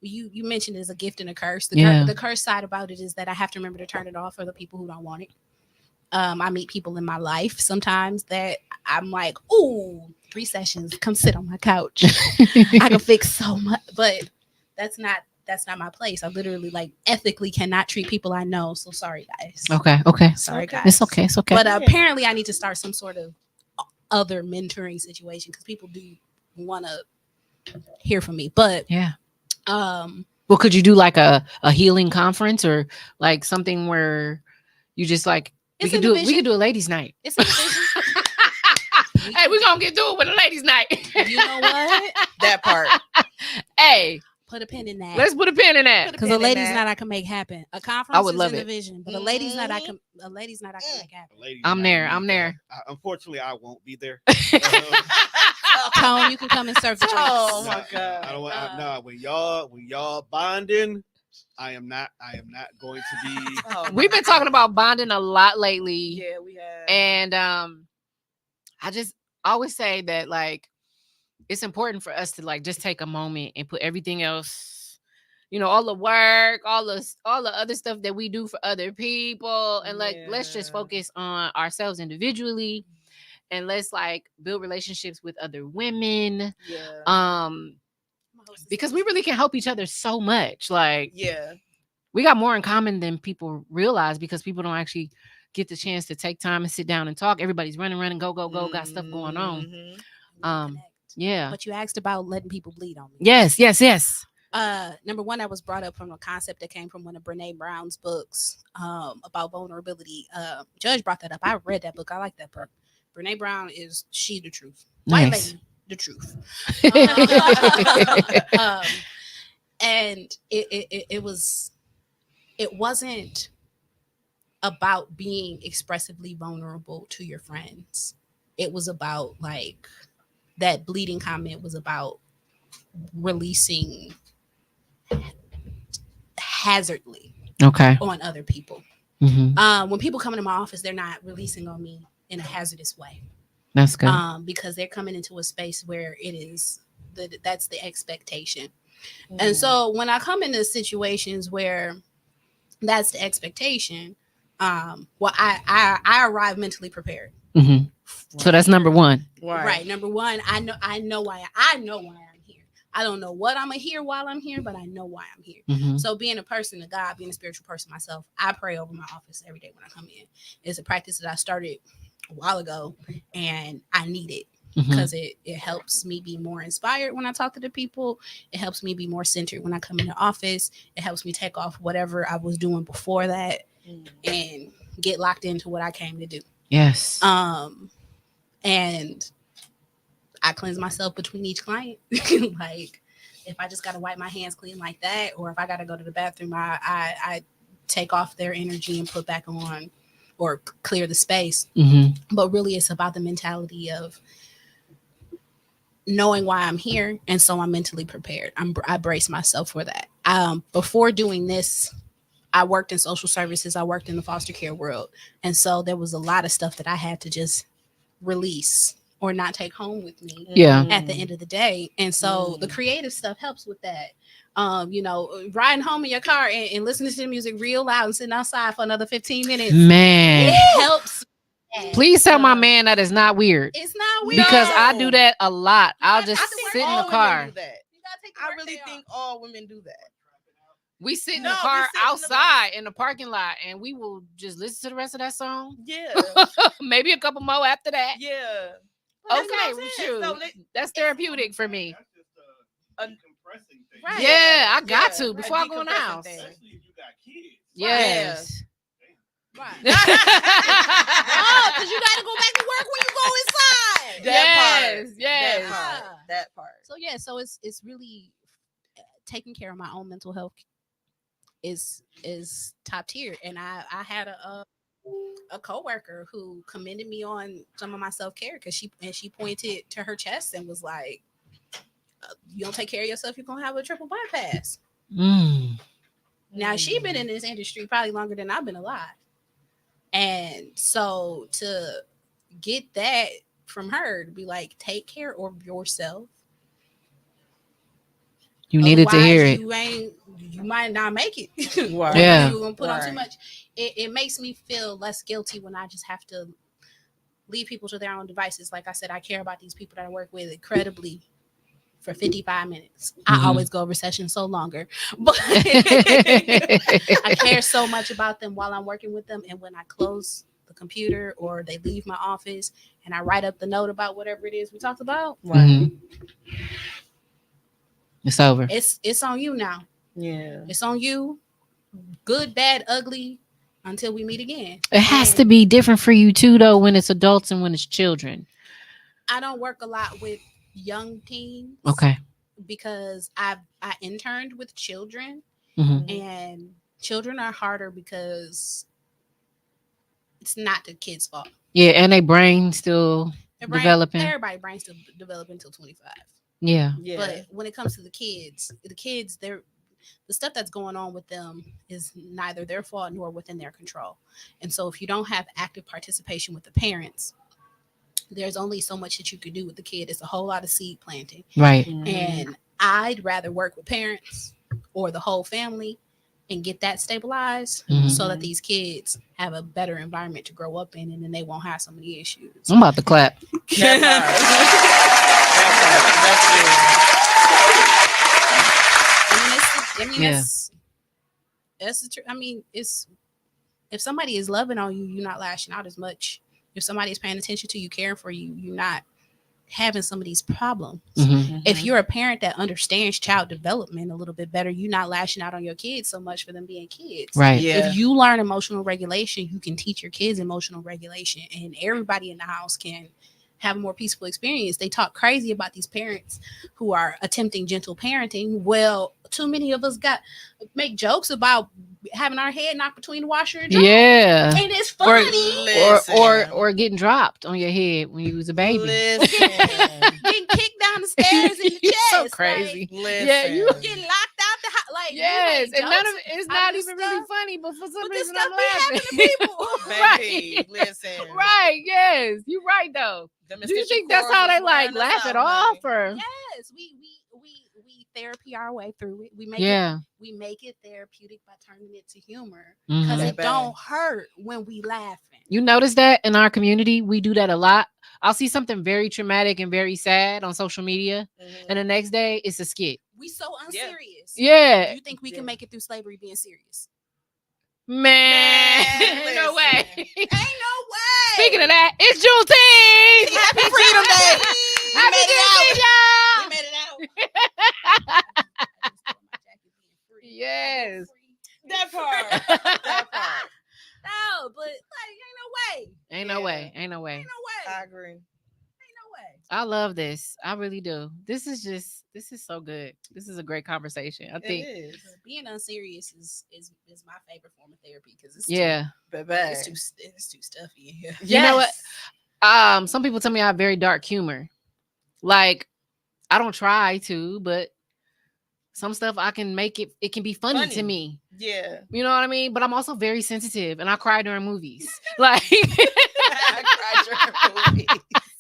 You mentioned it's a gift and a curse. The curse side about it is that I have to remember to turn it off for the people who don't want it. I meet people in my life sometimes that I'm like, ooh, 3 sessions, come sit on my couch. I can fix so much, but that's not my place. I literally, like, ethically cannot treat people I know. So sorry, guys. Okay. Sorry, guys. It's okay. But apparently I need to start some sort of other mentoring situation because people do want to hear from me. But yeah. Well, could you do like a healing conference or like something where you just like, we could do a ladies' night. It's a division. Hey, we're gonna do it with a ladies' night. You know what? That part. Hey, put a pin in that. Let's put a pin in that. Because a ladies' night I can make happen. A conference I would love is it. in the vision, but a ladies' night I can make happen. I'm there. Unfortunately, I won't be there. Tone, you can come and serve the drinks. Oh my god! I don't want. No, when y'all bonding, I am not going to be. We've been talking about bonding a lot lately. Yeah, we have. And I just always say that, like, it's important for us to like just take a moment and put everything else, all the work, all the other stuff that we do for other people, and like let's just Yeah. focus on ourselves individually, and let's like build relationships with other women, Yeah. um because we really can help each other so much. Like Yeah. we got more in common than people realize, because people don't actually get the chance to take time and sit down and talk. Everybody's running, go, go, go, got stuff going on. Mhm. Yeah. But you asked about letting people bleed on me. Yes, yes, yes. Number one, that was brought up from a concept that came from one of Brene Brown's books about vulnerability. Judge brought that up. I read that book. I like that book. Brene Brown she the truth. White Nice. lady, the truth. Um, and it wasn't about being expressively vulnerable to your friends. It was about like that bleeding comment was about releasing hazardly Okay. on other people. Mm-hmm. When people come into my office, they're not releasing on me in a hazardous way. That's good. Because they're coming into a space where it is that's the expectation. Mhm. And so when I come into situations where that's the expectation, well, I arrive mentally prepared. Mm-hmm. So that's number one. Right. Number one, I know why I'm here. I don't know what I'm gonna hear while I'm here, but I know why I'm here. Mm-hmm. So being a person of God, being a spiritual person myself, I pray over my office every day when I come in. It's a practice that I started a while ago, and I need it because it helps me be more inspired when I talk to the people. It helps me be more centered when I come in the office. It helps me take off whatever I was doing before that and get locked into what I came to do. Yes. And I cleanse myself between each client. Like if I just gotta wipe my hands clean like that, or if I gotta go to the bathroom, I take off their energy and put back on or clear the space. Mm-hmm. But really it's about the mentality of knowing why I'm here, and so I'm mentally prepared. I brace myself for that. Before doing this, I worked in social services. I worked in the foster care world, and so there was a lot of stuff that I had to just release or not take home with me. Yeah. At the end of the day, and so the creative stuff helps with that. Riding home in your car and listening to the music real loud and sitting outside for another 15 minutes, Man, it helps. please tell my man that is not weird. It's not weird Because I do that a lot. I'll just think sit in all the women car. do that. I really think all women do that. We sit in No, the we car sit in the- outside in the parking lot, and we will just listen to the rest of that song. Yeah. Maybe a couple more after that. Yeah. Okay, That's what I'm saying. shoot. So That's therapeutic for me. That's just a decompressing thing. Right. Yeah, I got Yeah, to before I go in the decompressing house. thing. Especially if you got kids. Yes. Right. Yes. Oh, because you got to go back to work when you go inside. Yes. That part. So yeah, so it's really taking care of my own mental health is top tier. And I had a coworker who commended me on some of my self-care because she pointed to her chest and was like, you don't take care of yourself, you're gonna have a triple bypass. Now she been in this industry probably longer than I've been alive, and so to get that from her to be like, take care of yourself. You needed to hear it. You might not make it. Right. Yeah. You're gonna put on too Right. much. It makes me feel less guilty when I just have to leave people to their own devices. Like I said, I care about these people that I work with incredibly for 55 minutes. I always go over sessions so longer, but I care so much about them while I'm working with them. And when I close the computer or they leave my office and I write up the note about whatever it is we talked about, It's over. It's on you now. Yeah. It's on you. Good, bad, ugly, until we meet again. It has to be different for you too, though, when it's adults and when it's children. I don't work a lot with young teens. Okay. Because I interned with children, Mm-hmm. and children are harder because it's not the kids' fault. Yeah, and their brain still developing. Everybody's brain still developing until 25. Yeah. But when it comes to the kids, they're the stuff that's going on with them is neither their fault nor within their control. And so if you don't have active participation with the parents, there's only so much that you could do with the kid. It's a whole lot of seed planting. Right. And I'd rather work with parents or the whole family and get that stabilized so that these kids have a better environment to grow up in, and then they won't have so many issues. I'm about to clap. That's the truth. I mean, it's if somebody is loving on you, you're not lashing out as much. If somebody is paying attention to you, caring for you, you're not having some of these problems. If you're a parent that understands child development a little bit better, you're not lashing out on your kids so much for them being kids. Right. If you learn emotional regulation, you can teach your kids emotional regulation, and everybody in the house can have a more peaceful experience. They talk crazy about these parents who are attempting gentle parenting. Well, too many of us make jokes about having our head knocked between the washer and dryer. Yeah. And it's funny. Or getting dropped on your head when you was a baby. Getting kicked down the stairs in the chest. So crazy. Yeah, you getting locked out the house. Like, yes, and none of it's not even really funny, but for some reason I'm laughing. People. Baby, listen. Right, yes. You're right though. Do you think that's how they like laugh it off or? Yes, we therapy our way through it. We make it therapeutic by turning it to humor because it don't hurt when we laughing. You notice that in our community, we do that a lot. I'll see something very traumatic and very sad on social media, and the next day it's a skit. We so unserious. Yeah. You think we can make it through slavery being serious? Man, no way. Ain't no way. Speaking of that, it's Juneteenth. Happy Freedom Day. Happy Juneteenth, y'all. We made it out. Yes. That part. No, but like, Ain't no way. I agree. I love this. I really do. This is so good. This is a great conversation. I think being unserious is my favorite form of therapy because it's it's too stuffy in here. You know what? Some people tell me I have very dark humor. Like, I don't try to, but some stuff I can make it can be funny to me. Yeah. You know what I mean? But I'm also very sensitive and I cry during movies. Like I cry during movies.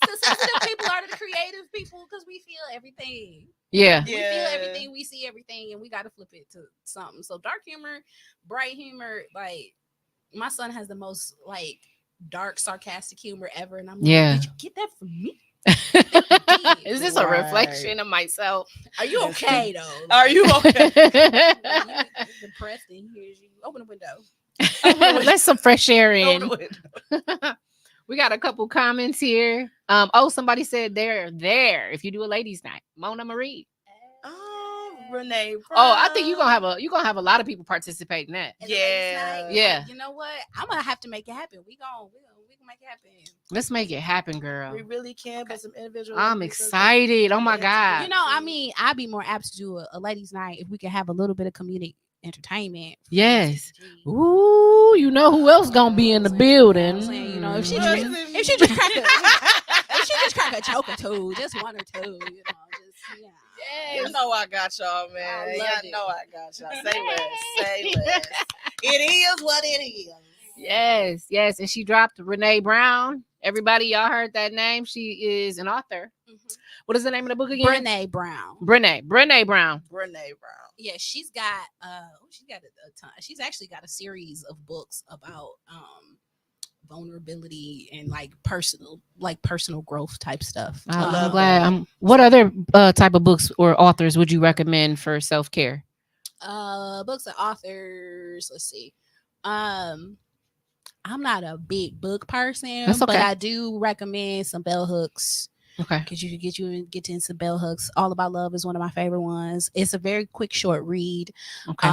The sensitive people are the creative people because we feel everything. Yeah. We feel everything, we see everything, and we got to flip it to something. So dark humor, bright humor, like my son has the most like dark, sarcastic humor ever. And I'm like, did you get that from me? Is this a reflection of myself? Are you okay though? Are you okay? You're depressed and here's you. Open the window. Let some fresh air in. We got a couple comments here. Somebody said they're there if you do a ladies' night. Mona Marie. Oh, Renee. I think you're gonna have a lot of people participate in that. Yeah. You know what? I'm gonna have to make it happen. We gonna make it happen. Let's make it happen, girl. We really can, but some individuals. I'm excited. Oh my God. You know, I mean, I'd be more apt to do a ladies' night if we can have a little bit of comedic entertainment. Yes. Ooh, you know who else gonna be in the building? You know, if she just crack a joke or two, just one or two, you know, just Yes. You know I got y'all, man. Y'all know I got y'all. Say less. It is what it is. Yes. And she dropped Brene Brown. Everybody, y'all heard that name. She is an author. What is the name of the book again? Brene Brown. Brene Brown. Yeah, she's got a ton. She's actually got a series of books about vulnerability and like personal growth type stuff. I'm glad. What other type of books or authors would you recommend for self-care? Books and authors. Let's see. I'm not a big book person, but I do recommend some bell hooks. Okay. Because you can get into bell hooks. All About Love is one of my favorite ones. It's a very quick, short read. Okay.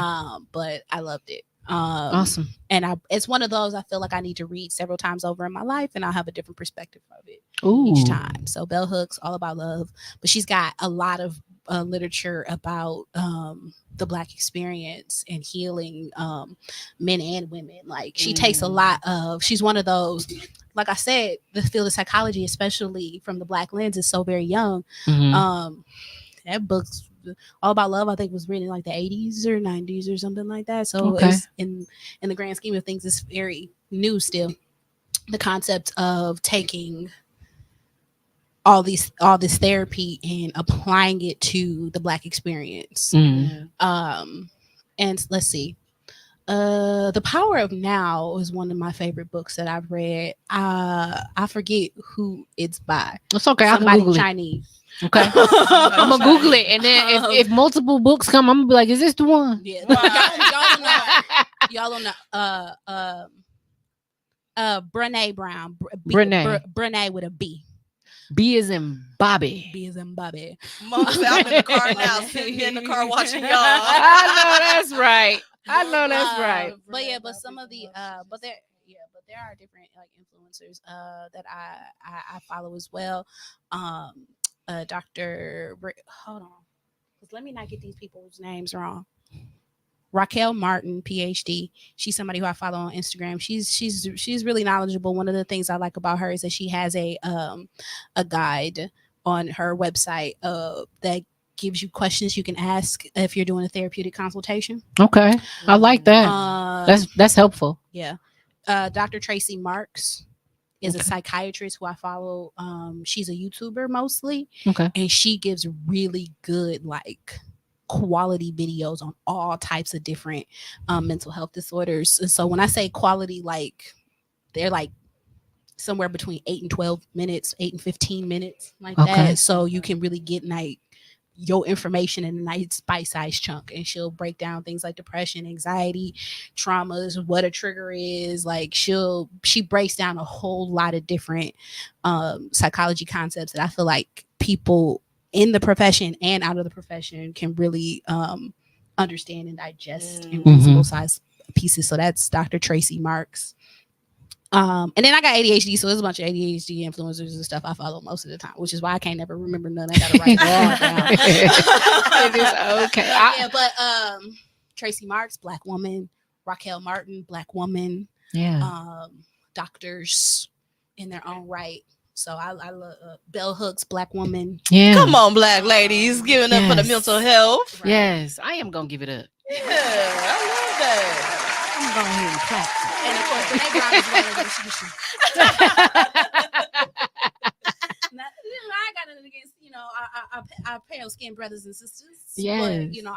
But I loved it. Awesome. And it's one of those I feel like I need to read several times over in my life, and I'll have a different perspective of it each time. So bell hooks, All About Love. But she's got a lot of literature about the Black experience and healing men and women. Like she takes a lot of, she's one of those, like I said, the field of psychology, especially from the Black lens, is so very young. That book's All About Love, I think, was written in like the 80s or 90s or something like that. So it's in the grand scheme of things, it's very new still. The concept of taking all this therapy and applying it to the Black experience. And let's see. The Power of Now is one of my favorite books that I've read. I forget who it's by. It's okay. I can Somebody Google it. Chinese. Okay. I'm gonna Google it, and then if multiple books come, I'm gonna be like, "Is this the one?" Yeah, y'all don't know. Brene Brown. Brene with a B. B is in Bobby. B is in Bobby. Mom said, I'm in the car now, sitting in the car watching y'all. I know that's right. I know that's right. But some of the but there are different like influencers that I follow as well. Dr. Hold on, because let me not get these people's names wrong. Raquel Martin, PhD. She's somebody who I follow on Instagram. She's really knowledgeable. One of the things I like about her is that she has a guide on her website that gives you questions you can ask if you're doing a therapeutic consultation. Okay, I like that. That's helpful. Yeah. Dr. Tracy Marks is a psychiatrist who I follow. She's a YouTuber mostly. Okay. And she gives really good like quality videos on all types of different mental health disorders. And so when I say quality, like they're like somewhere between 8 and 12 minutes, 8 and 15 minutes, like that. So you can really get like your information in a nice bite-sized chunk, and she'll break down things like depression, anxiety, traumas, what a trigger is. Like she breaks down a whole lot of different psychology concepts that I feel like people in the profession and out of the profession can really understand and digest in reasonable size pieces. So that's Dr. Tracy Marks. And then I got ADHD, so there's a bunch of ADHD influencers and stuff I follow most of the time, which is why I can't never remember none. I gotta write it all down. It is okay. Yeah, but Tracy Marks, Black woman. Raquel Martin, Black woman. Yeah. Doctors in their own right. So I love Bell Hooks, Black woman. Yeah. Come on, Black ladies, giving up for the mental health. Right. Yes, I am gonna give it up. Yeah, I love that. I'm going ahead and clap. And of course, Brene Brown is one of them. I got it against our pale skinned brothers and sisters. Yes. But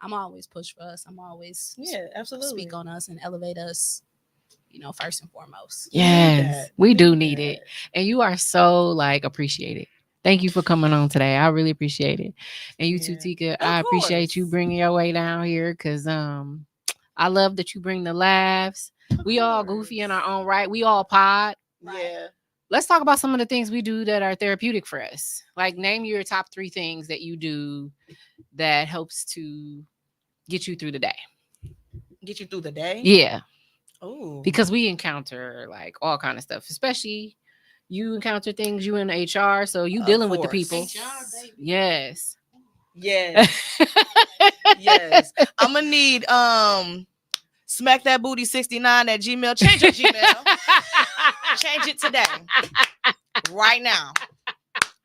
I'm always push for us. I'm always absolutely speak on us and elevate us. First and foremost. Yes, we do need it, and you are so like appreciated. Thank you for coming on today. I really appreciate it, and you too, Tika. I appreciate you bringing your way down here because I love that you bring the laughs. We all goofy in our own right. We all pod. Yeah. Let's talk about some of the things we do that are therapeutic for us. Like, name your top 3 things that you do that helps to get you through the day. Get you through the day? Yeah. Oh. Because we encounter like all kind of stuff, especially you encounter things, you in HR, so you dealing with the people. HR, baby. Yes. Yes. Yes. I'm gonna need smack that booty 69 at Gmail. Change your Gmail. Change it today. Right now.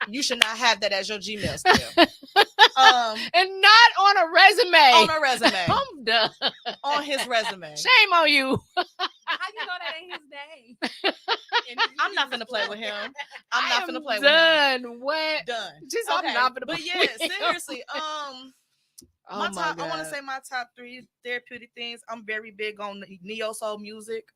You should not have that as your Gmail still. And not on a resume. On a resume. I'm done. On his resume. Shame on you. How you know that ain't his name? I'm not gonna play with him. I'm not gonna play with him. him. What? Done. Just I'm not gonna. But yeah, seriously. Oh my my top. God. I want to say my top 3 therapeutic things. I'm very big on neo soul music.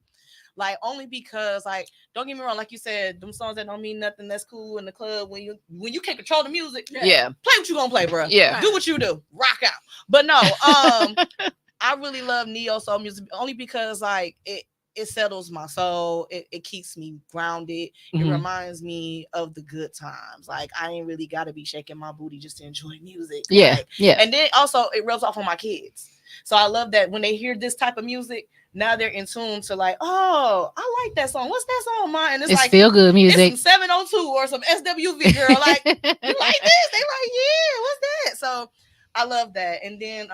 Like, only because, like, don't get me wrong, like you said, them songs that don't mean nothing, that's cool in the club when you can't control the music. Yeah. Play what you gonna play, bro. Yeah. Do what you do. Rock out. But no, I really love neo soul music only because like it settles my soul. It keeps me grounded. Mm-hmm. It reminds me of the good times. Like, I ain't really gotta be shaking my booty just to enjoy music. Yeah. Like, yeah. And then also it rubs off on my kids. So I love that when they hear this type of music, now they're in tune to like, oh, I like that song. What's that song, Ma? And it's like feel good music. It's some 702 or some SWV girl. Like, you like this? They like, yeah, what's that? So I love that. And then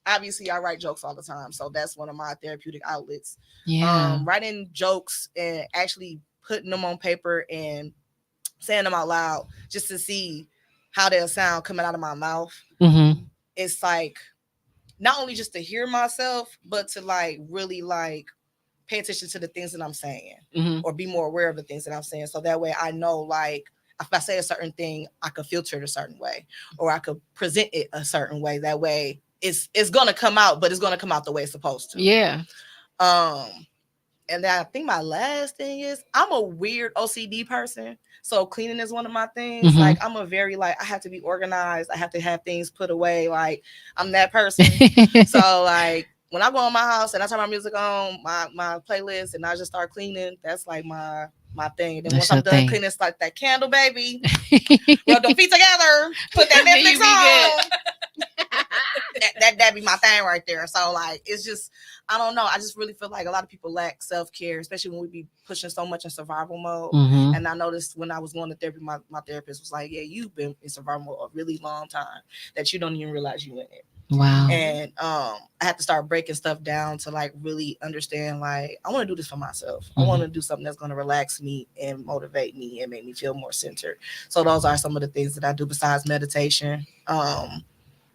obviously I write jokes all the time. So that's one of my therapeutic outlets. Yeah. Writing jokes and actually putting them on paper and saying them out loud just to see how they'll sound coming out of my mouth. Mm-hmm. It's like not only just to hear myself, but to like really like pay attention to the things that I'm saying, Mhm. or be more aware of the things that I'm saying. So that way I know, like, if I say a certain thing, I could filter it a certain way, or I could present it a certain way. That way it's gonna come out, but it's gonna come out the way it's supposed to. Yeah. And then I think my last thing is I'm a weird OCD person. So cleaning is one of my things. Mhm. Like I'm a very, like, I have to be organized. I have to have things put away. Like I'm that person. So like when I go in my house and I turn my music on, my playlist, and I just start cleaning, that's like my thing. And then That's once I'm your done thing. cleaning, it's like that candle, baby. Rub them feet together. Put that Then you Netflix be on. That be my thing right there. So like it's just, I don't know. I just really feel like a lot of people lack self-care, especially when we be pushing so much in survival mode. Mhm. And I noticed when I was going to therapy, my therapist was like, yeah, you've been in survival mode a really long time that you don't even realize you in it. Wow. And I had to start breaking stuff down to like really understand, like, I want to do this for myself. I want to do something that's going to relax me and motivate me and make me feel more centered. So those are some of the things that I do besides meditation.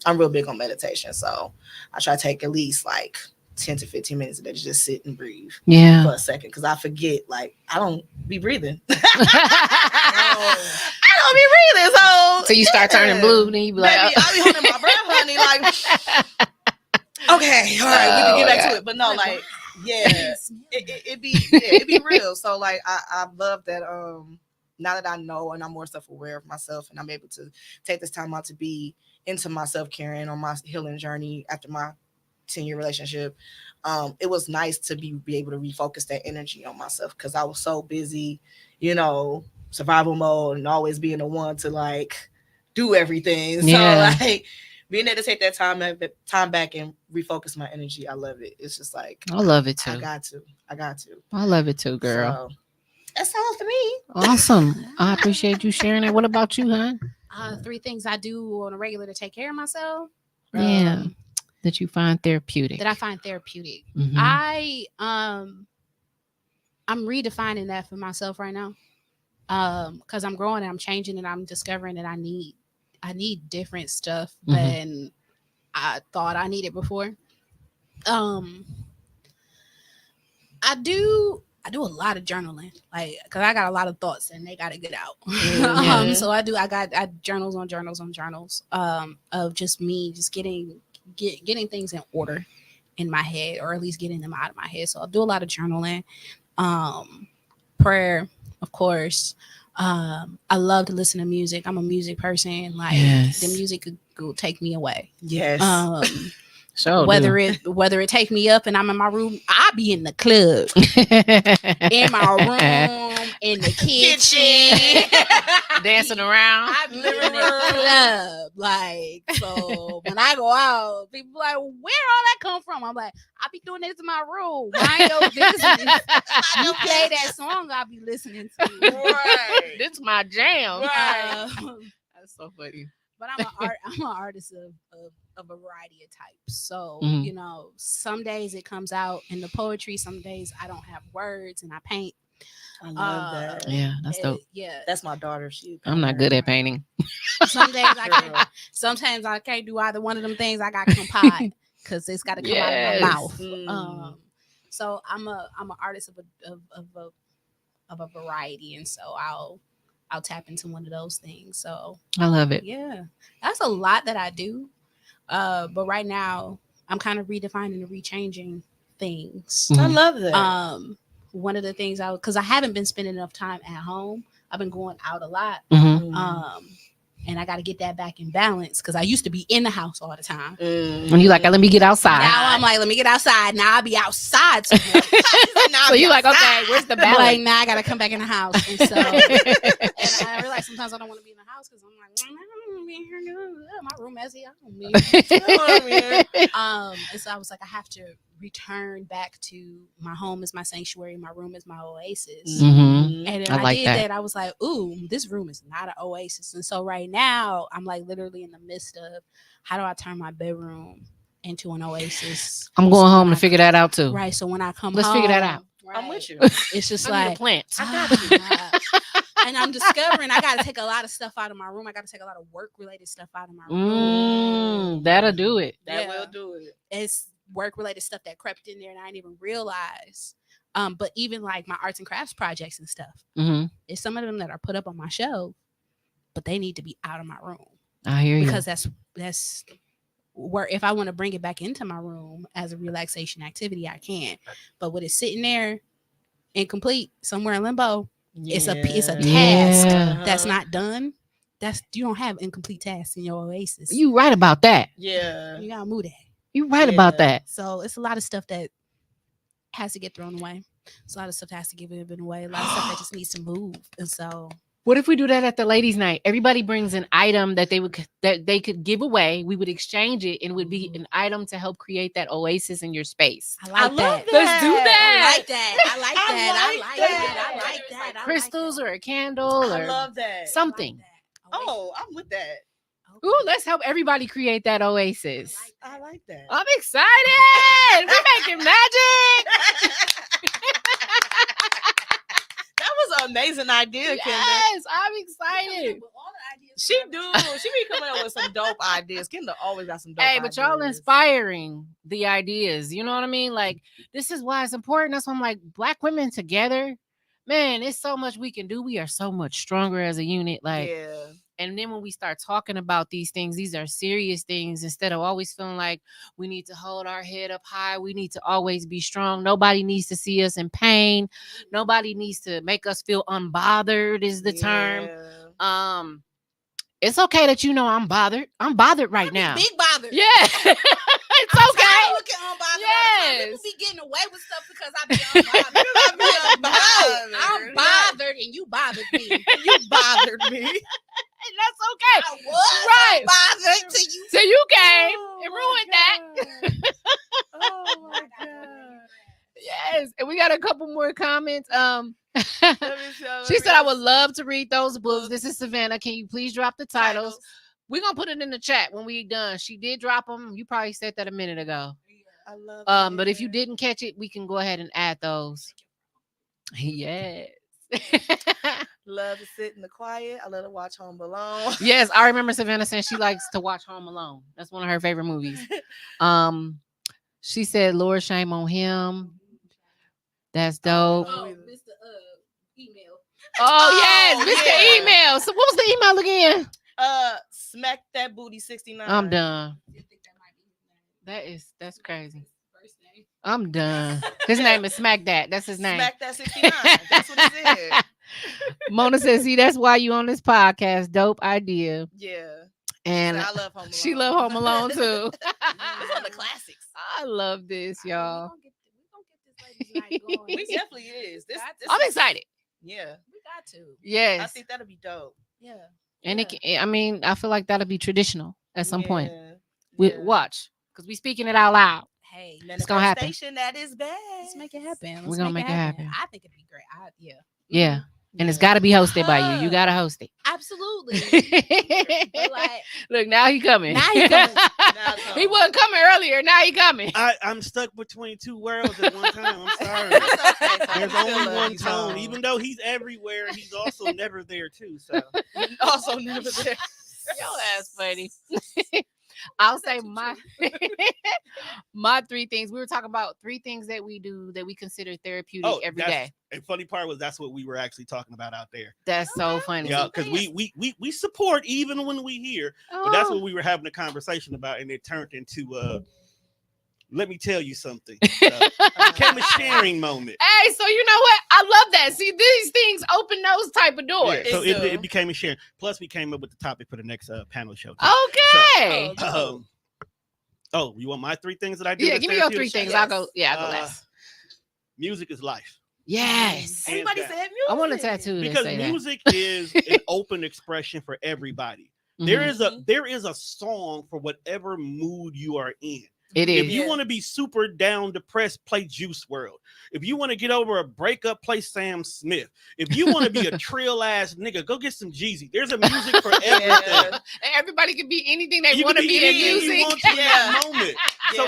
I'm real big on meditation, so I try to take at least like 10 to 15 minutes to just sit and breathe for Yeah. a second, because I forget, like, I don't be breathing. I So don't be breathing. you start turning blue, then you be like, Baby, I be holding my breath, honey. Like, okay, all right, we can get back to it. But no, like, yeah, it be real. So like, I love that. Now that I know and I'm more self-aware of myself, and I'm able to take this time out to be into my self-care and on my healing journey after my 10-year relationship, it was nice to be able to refocus that energy on myself, because I was so busy, survival mode, and always being the one to like do everything. Yeah. So like being able to take that time back and refocus my energy, I love it. It's just like, I love it too. I got to. I love it too, girl. So that's all for me. Awesome. I appreciate you sharing it. What about you, hon? 3 things I do on a regular to take care of myself. Yeah. That you find therapeutic. That I find therapeutic. Mhm. I'm redefining that for myself right now. Because I'm growing and I'm changing, and I'm discovering that I need different stuff than I thought I needed before. I do a lot of journaling, like, because I got a lot of thoughts and they got to get out. So I got journals on journals of just me just getting things in order in my head, or at least getting them out of my head. So I'll do a lot of journaling, prayer, of course. I love to listen to music. I'm a music person. Like, the music could take me away. Yes. So whether it take me up and I'm in my room, I be in the club, in my room, in the kitchen, dancing around. I be in the club. Like, so when I go out, people like, where all that come from? I'm like, I be doing this in my room. Mind your business. You play that song, I'll be listening to. Right. This is my jam. Right. That's so funny. But I'm an artist of a variety of types. So, some days it comes out in the poetry. Some days I don't have words and I paint. I love that. Yeah, that's dope. Yeah. That's my daughter. I'm not good at painting. Some days I can't. Sometimes I can't do either one of them things. I got compiled because it's got to come out of my mouth. So I'm an artist of a variety, and so I'll tap into one of those things. So I love it. Yeah, that's a lot that I do. But right now I'm kind of redefining and rechanging things. I love that. One of the things because I haven't been spending enough time at home. I've been going out a lot. And I got to get that back in balance, because I used to be in the house all the time. When you like, let me get outside. Now I'm like, let me get outside. Now I'll be outside. So you like, okay, where's the balance? Like, now I got to come back in the house. And so, and I realize sometimes I don't want to be in the house, because I'm like, I don't be here. My room messy. I don't be. And so I was like, I have to return back to my home is my sanctuary. My room is my oasis. And then I did that. I was like, ooh, this room is not an oasis. And so right now I'm like literally in the midst of, how do I turn my bedroom into an oasis? I'm going home to figure that out too. Right. So when I come let's home, figure that out. Right, I'm with you. It's just I need like a plant. I got you. and I'm discovering I got to take a lot of stuff out of my room. I got to take a lot of work related stuff out of my room. That'll do it. That will do it. It's work related stuff that crept in there and I didn't even realize. But even like my arts and crafts projects and stuff, there's some of them that are put up on my shelf, but they need to be out of my room. I hear you. Because that's where, if I want to bring it back into my room as a relaxation activity, I can. But with it sitting there incomplete somewhere in limbo, it's a task that's not done. You don't have incomplete tasks in your oasis. You right about that. Yeah. You gotta move that. You right about that. So it's a lot of stuff that has to get thrown away. It's a lot of stuff that has to get given away. A lot of stuff that just needs to move. And so what if we do that at the ladies' night? Everybody brings an item that they could give away. We would exchange it, and it would be an item to help create that oasis in your space. I like that. Let's do that. I like that. I like that. I like that. Crystals or a candle or I love that. something. Oh, I'm with that. Ooh, let's help everybody create that oasis. I like that. I'm excited. We're making magic. That was an amazing idea, Kendra. Yes, I'm excited. She be coming up with some dope ideas. Kendra always got some dope ideas. Hey, but y'all inspiring the ideas. You know what I mean? Like, this is why it's important. That's why I'm like, Black women together, man, it's so much we can do. We are so much stronger as a unit. Like, and then when we start talking about these things, these are serious things. Instead of always feeling like we need to hold our head up high, we need to always be strong. Nobody needs to see us in pain. Nobody needs to make us feel unbothered is the term. It's okay that I'm bothered. I'm bothered right now. Big bothered. Yeah. It's okay. I'm looking unbothered. Yes. People be getting away with stuff because I be unbothered. I'm bothered and you bothered me. You bothered me. And that's okay. I was bothered till you came and ruined that. Oh my God. Yes. And we got a couple more comments. She said, I would love to read those books. This is Savannah. Can you please drop the titles? We're going to put it in the chat when we're done. She did drop them. You probably said that a minute ago. I love it. But if you didn't catch it, we can go ahead and add those. Yes. Love to sit in the quiet. I love to watch Home Alone. Yes, I remember Savannah saying she likes to watch Home Alone. That's one of her favorite movies. She said, Lord, shame on him. That's dope. Oh, Mr. Email. Oh, yes, Mr. Email. So what was the email again? Smack that booty 69. I'm done. That's crazy. I'm done. His name is Smack That. That's his name. Smack that 69. That's what he said. Mona says, see, that's why you on this podcast. Dope idea. Yeah. And I love Home Alone. She love Home Alone too. It's one of the classics. I love this, y'all. We definitely is. This I'm excited. Yeah. We got to. Yes. I think that'll be dope. Yeah. And I feel like that'll be traditional at some point. We watch, because we speaking it out loud. Hey, it's gonna happen. That is bad. Let's make it happen. We're gonna make it happen. I think it'd be great. Yeah. And it's got to be hosted by you. You got to host it. Absolutely. Look, now he coming. He wasn't coming earlier. Now he coming. I'm stuck between two worlds at one time. I'm sorry. There's only one tone. Even though he's everywhere, he's also never there too. So also never there. Yo, that's funny. I'll say my three things. We were talking about three things that we do that we consider therapeutic every day. And funny part was that's what we were actually talking about out there. That's so funny. Yeah, because we support even when we hear, but that's what we were having a conversation about, and it turned into let me tell you something. Became a sharing moment. Hey, so you know what? I love that. See, these things open those type of doors. Yeah, so it became a sharing. Plus, we came up with the topic for the next panel show. Okay. So, you want my three things that I do? Yeah, give me your three things. I'll go last. Music is life. Yes. Anybody said music? I want a tattoo because say music is an open expression for everybody. Mm-hmm. There is a song for whatever mood you are in. It is. If you want to be super down depressed, play Juice WRLD. If you want to get over a breakup, play Sam Smith. If you want to be a trill ass nigga, go get some Jeezy. There's a music for everything. And everybody can be anything they want to be in music. You want to in that moment. So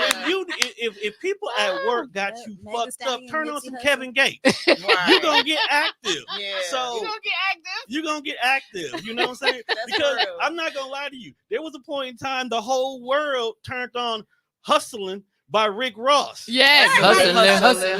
if people at work got you fucked up, turn on some Kevin Gates. You're gonna get active. So you're gonna get active. You know what I'm saying? Because I'm not gonna lie to you. There was a point in time the whole world turned on hustling by Rick Ross. Yes. Hustling.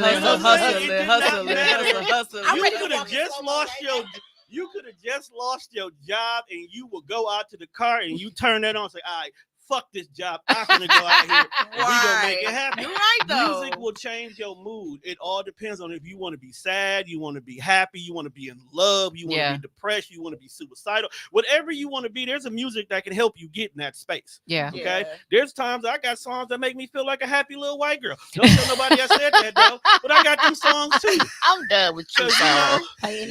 You could have just lost your. You could have just lost your job, and you will go out to the car and you turn that on and say, all right, fuck this job. I'm gonna go out here and we gonna make it happen. You're right, though. Music will change your mood. It all depends on if you want to be sad, you want to be happy, you want to be in love, you want to be depressed, you want to be suicidal. Whatever you want to be, there's a music that can help you get in that space. Yeah. Okay. There's times I got songs that make me feel like a happy little white girl. Don't tell nobody I said that though, but I got them songs too. I'm done with you.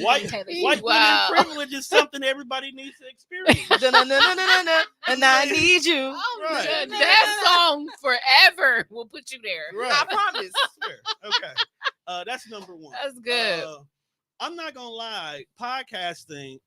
White women privilege is something everybody needs to experience. And I need you. Right. That song forever will put you there. Right. I promise. Sure. Okay. That's number one. That's good. I'm not gonna lie, podcasting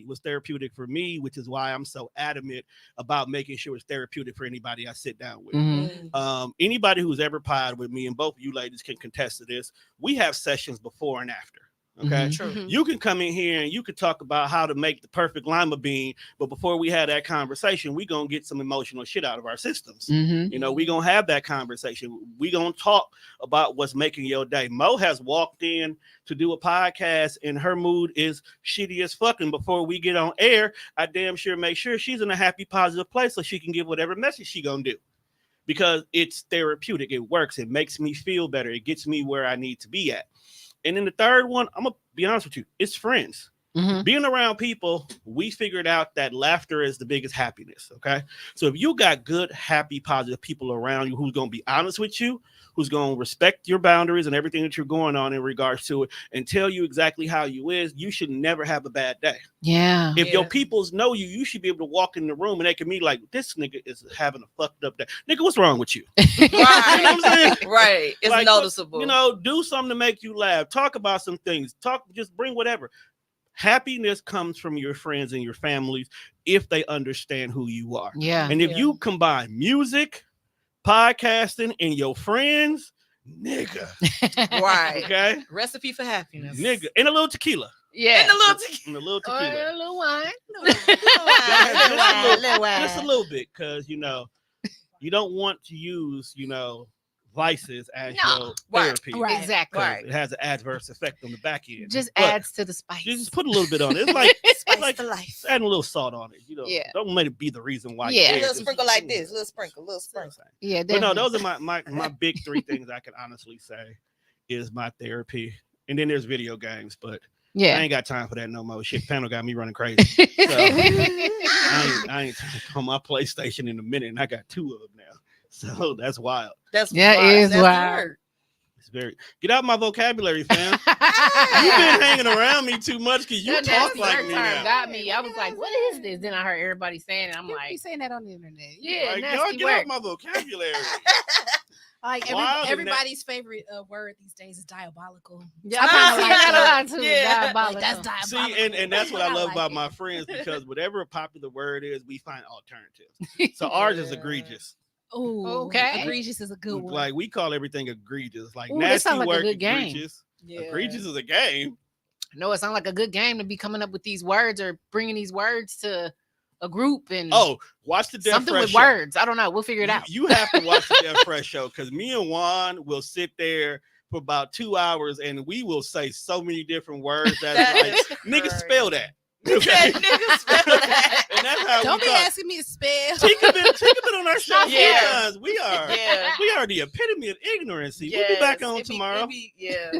was therapeutic for me, which is why I'm so adamant about making sure it's therapeutic for anybody I sit down with. Mm-hmm. Anybody who's ever pod with me, and both of you ladies can contest to this, we have sessions before and after. Okay, Mm-hmm. You can come in here and you can talk about how to make the perfect lima bean, but before we have that conversation, we gonna get some emotional shit out of our systems. Mm-hmm. You know, we gonna have that conversation. We gonna talk about what's making your day. Mo has walked in to do a podcast and her mood is shitty as fucking. Before we get on air, I damn sure make sure she's in a happy, positive place so she can give whatever message she gonna do. Because it's therapeutic. It works. It makes me feel better. It gets me where I need to be at. And then the third one, I'm going to be honest with you, it's friends. Mm-hmm. Being around people, we figured out that laughter is the biggest happiness, okay? So if you got good, happy, positive people around you who's going to be honest with you, who's going to respect your boundaries and everything that you're going on in regards to it and tell you exactly how you is, you should never have a bad day. Yeah. If your peoples know you, you should be able to walk in the room and they can be like, this nigga is having a fucked up day. Nigga, what's wrong with you? Right. You know what I'm saying? Right. It's like, noticeable. You know, do something to make you laugh. Talk about some things. Just bring whatever. Happiness comes from your friends and your families if they understand who you are. Yeah. And if you combine music, podcasting, and your friends, nigga. Right. Okay. Recipe for happiness. Nigga. And a little tequila. Yeah. And a little tequila. And a little Or tequila. a little wine. Just a little bit, because you don't want to use, vices as your therapy. Right. Exactly. Right. It has an adverse effect on the back end. Just But adds to the spice. you just put a little bit on it. It's like Spice for life. adding a little salt on it. Yeah. Don't let it be the reason why. Yeah. A you're little there. sprinkle like this. Little sprinkle. Yeah, But no, definitely. those are my big three things I can honestly say is my therapy. And then there's video games, but I Yeah. ain't got time for that no more. Shit, panel got me running crazy. So I ain't on my PlayStation in a minute, and I got 2 of them now. So that's wild. That's Yeah, wild. it is That's wild. weird. It's very get out my vocabulary, fam. You've been hanging around me too much because you That talk nasty like word me term now. got me. I was like, what is this? Then I heard everybody saying it. I'm You like, be saying that on the internet. yeah, Like, y'all nasty get word. out my vocabulary. Like Wild and everybody's favorite word these days is diabolical. Yeah, I kind of like like that a that. lot too. Yeah. Diabolical. Like, that's diabolical. See, and that's what I love like about it. my friends, because whatever a popular word is, we find alternatives. So ours is Yeah. egregious. Oh, Okay. Egregious is a good one. Like we call everything egregious. Like Ooh, that nasty sounds like a word good game. egregious. Yeah. Egregious is a game. No, it sounds like a good game to be coming up with these words or bringing these words to a group and Oh, watch the Death something Fresh with show. words. I don't know. We'll figure it out. You have to watch the Death Fresh show, because me and Juan will sit there for about 2 hours and we will say so many different words That that's like, is nigga, crazy. spell that. Yeah, nigga, spell that. And that's how Don't we be talk. asking me to spell. Tika been on our show Yeah. sometimes. We are. Yeah. We are the epitome of ignorancy. We'll be back on tomorrow. Yeah.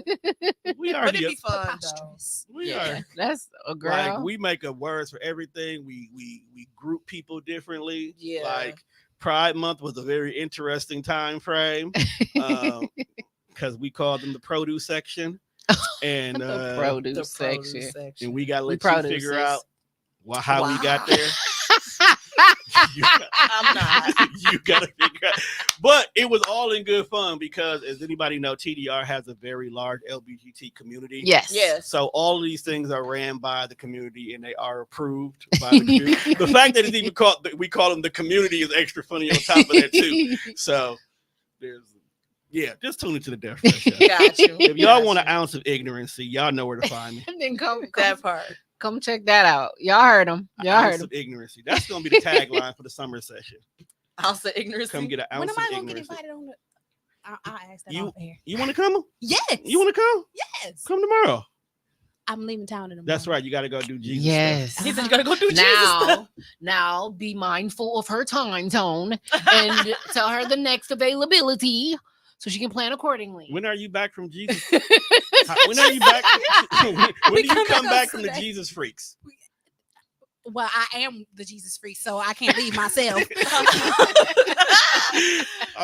We are But it'd the be fun, though. Preposterous. we Yeah, are that's a girl. like we make up words for everything. We group people differently. Yeah. Like Pride Month was a very interesting time frame. Because we called them the produce section. And the The produce produce section. and we gotta We let you produce figure this. out how we got Wow. there. I'm not. You gotta figure out. But it was all in good fun because, as anybody know, TDR has a very large LGBT community. Yes. Yes. So all of these things are ran by the community and they are approved by the community. The fact that it's even called, we call them the community, is extra funny on top of that too. So just tune into the Death Fresh show. Got you. If y'all Got want an you. ounce of ignorancy, y'all know where to find me. And then come That part. check that out. Y'all heard him. An Y'all ounce heard him. of ignorancy. That's gonna be the tagline for the summer session. ounce of ignorance. Come get an ounce When am I of gonna get ignorance. invited on the? I'll ask that You- off air. You want to come? Yes. You want to come? Yes. Come tomorrow. I'm leaving town in the morning. That's right. You got to go do Jesus Yes. stuff. He said you gotta go do Jesus Now, stuff. now be mindful of her time zone and tell her the next availability so she can plan accordingly. When are you back from Jesus? When are you back? When do you come back from the Jesus freaks? Well, I am the Jesus freak, so I can't leave myself.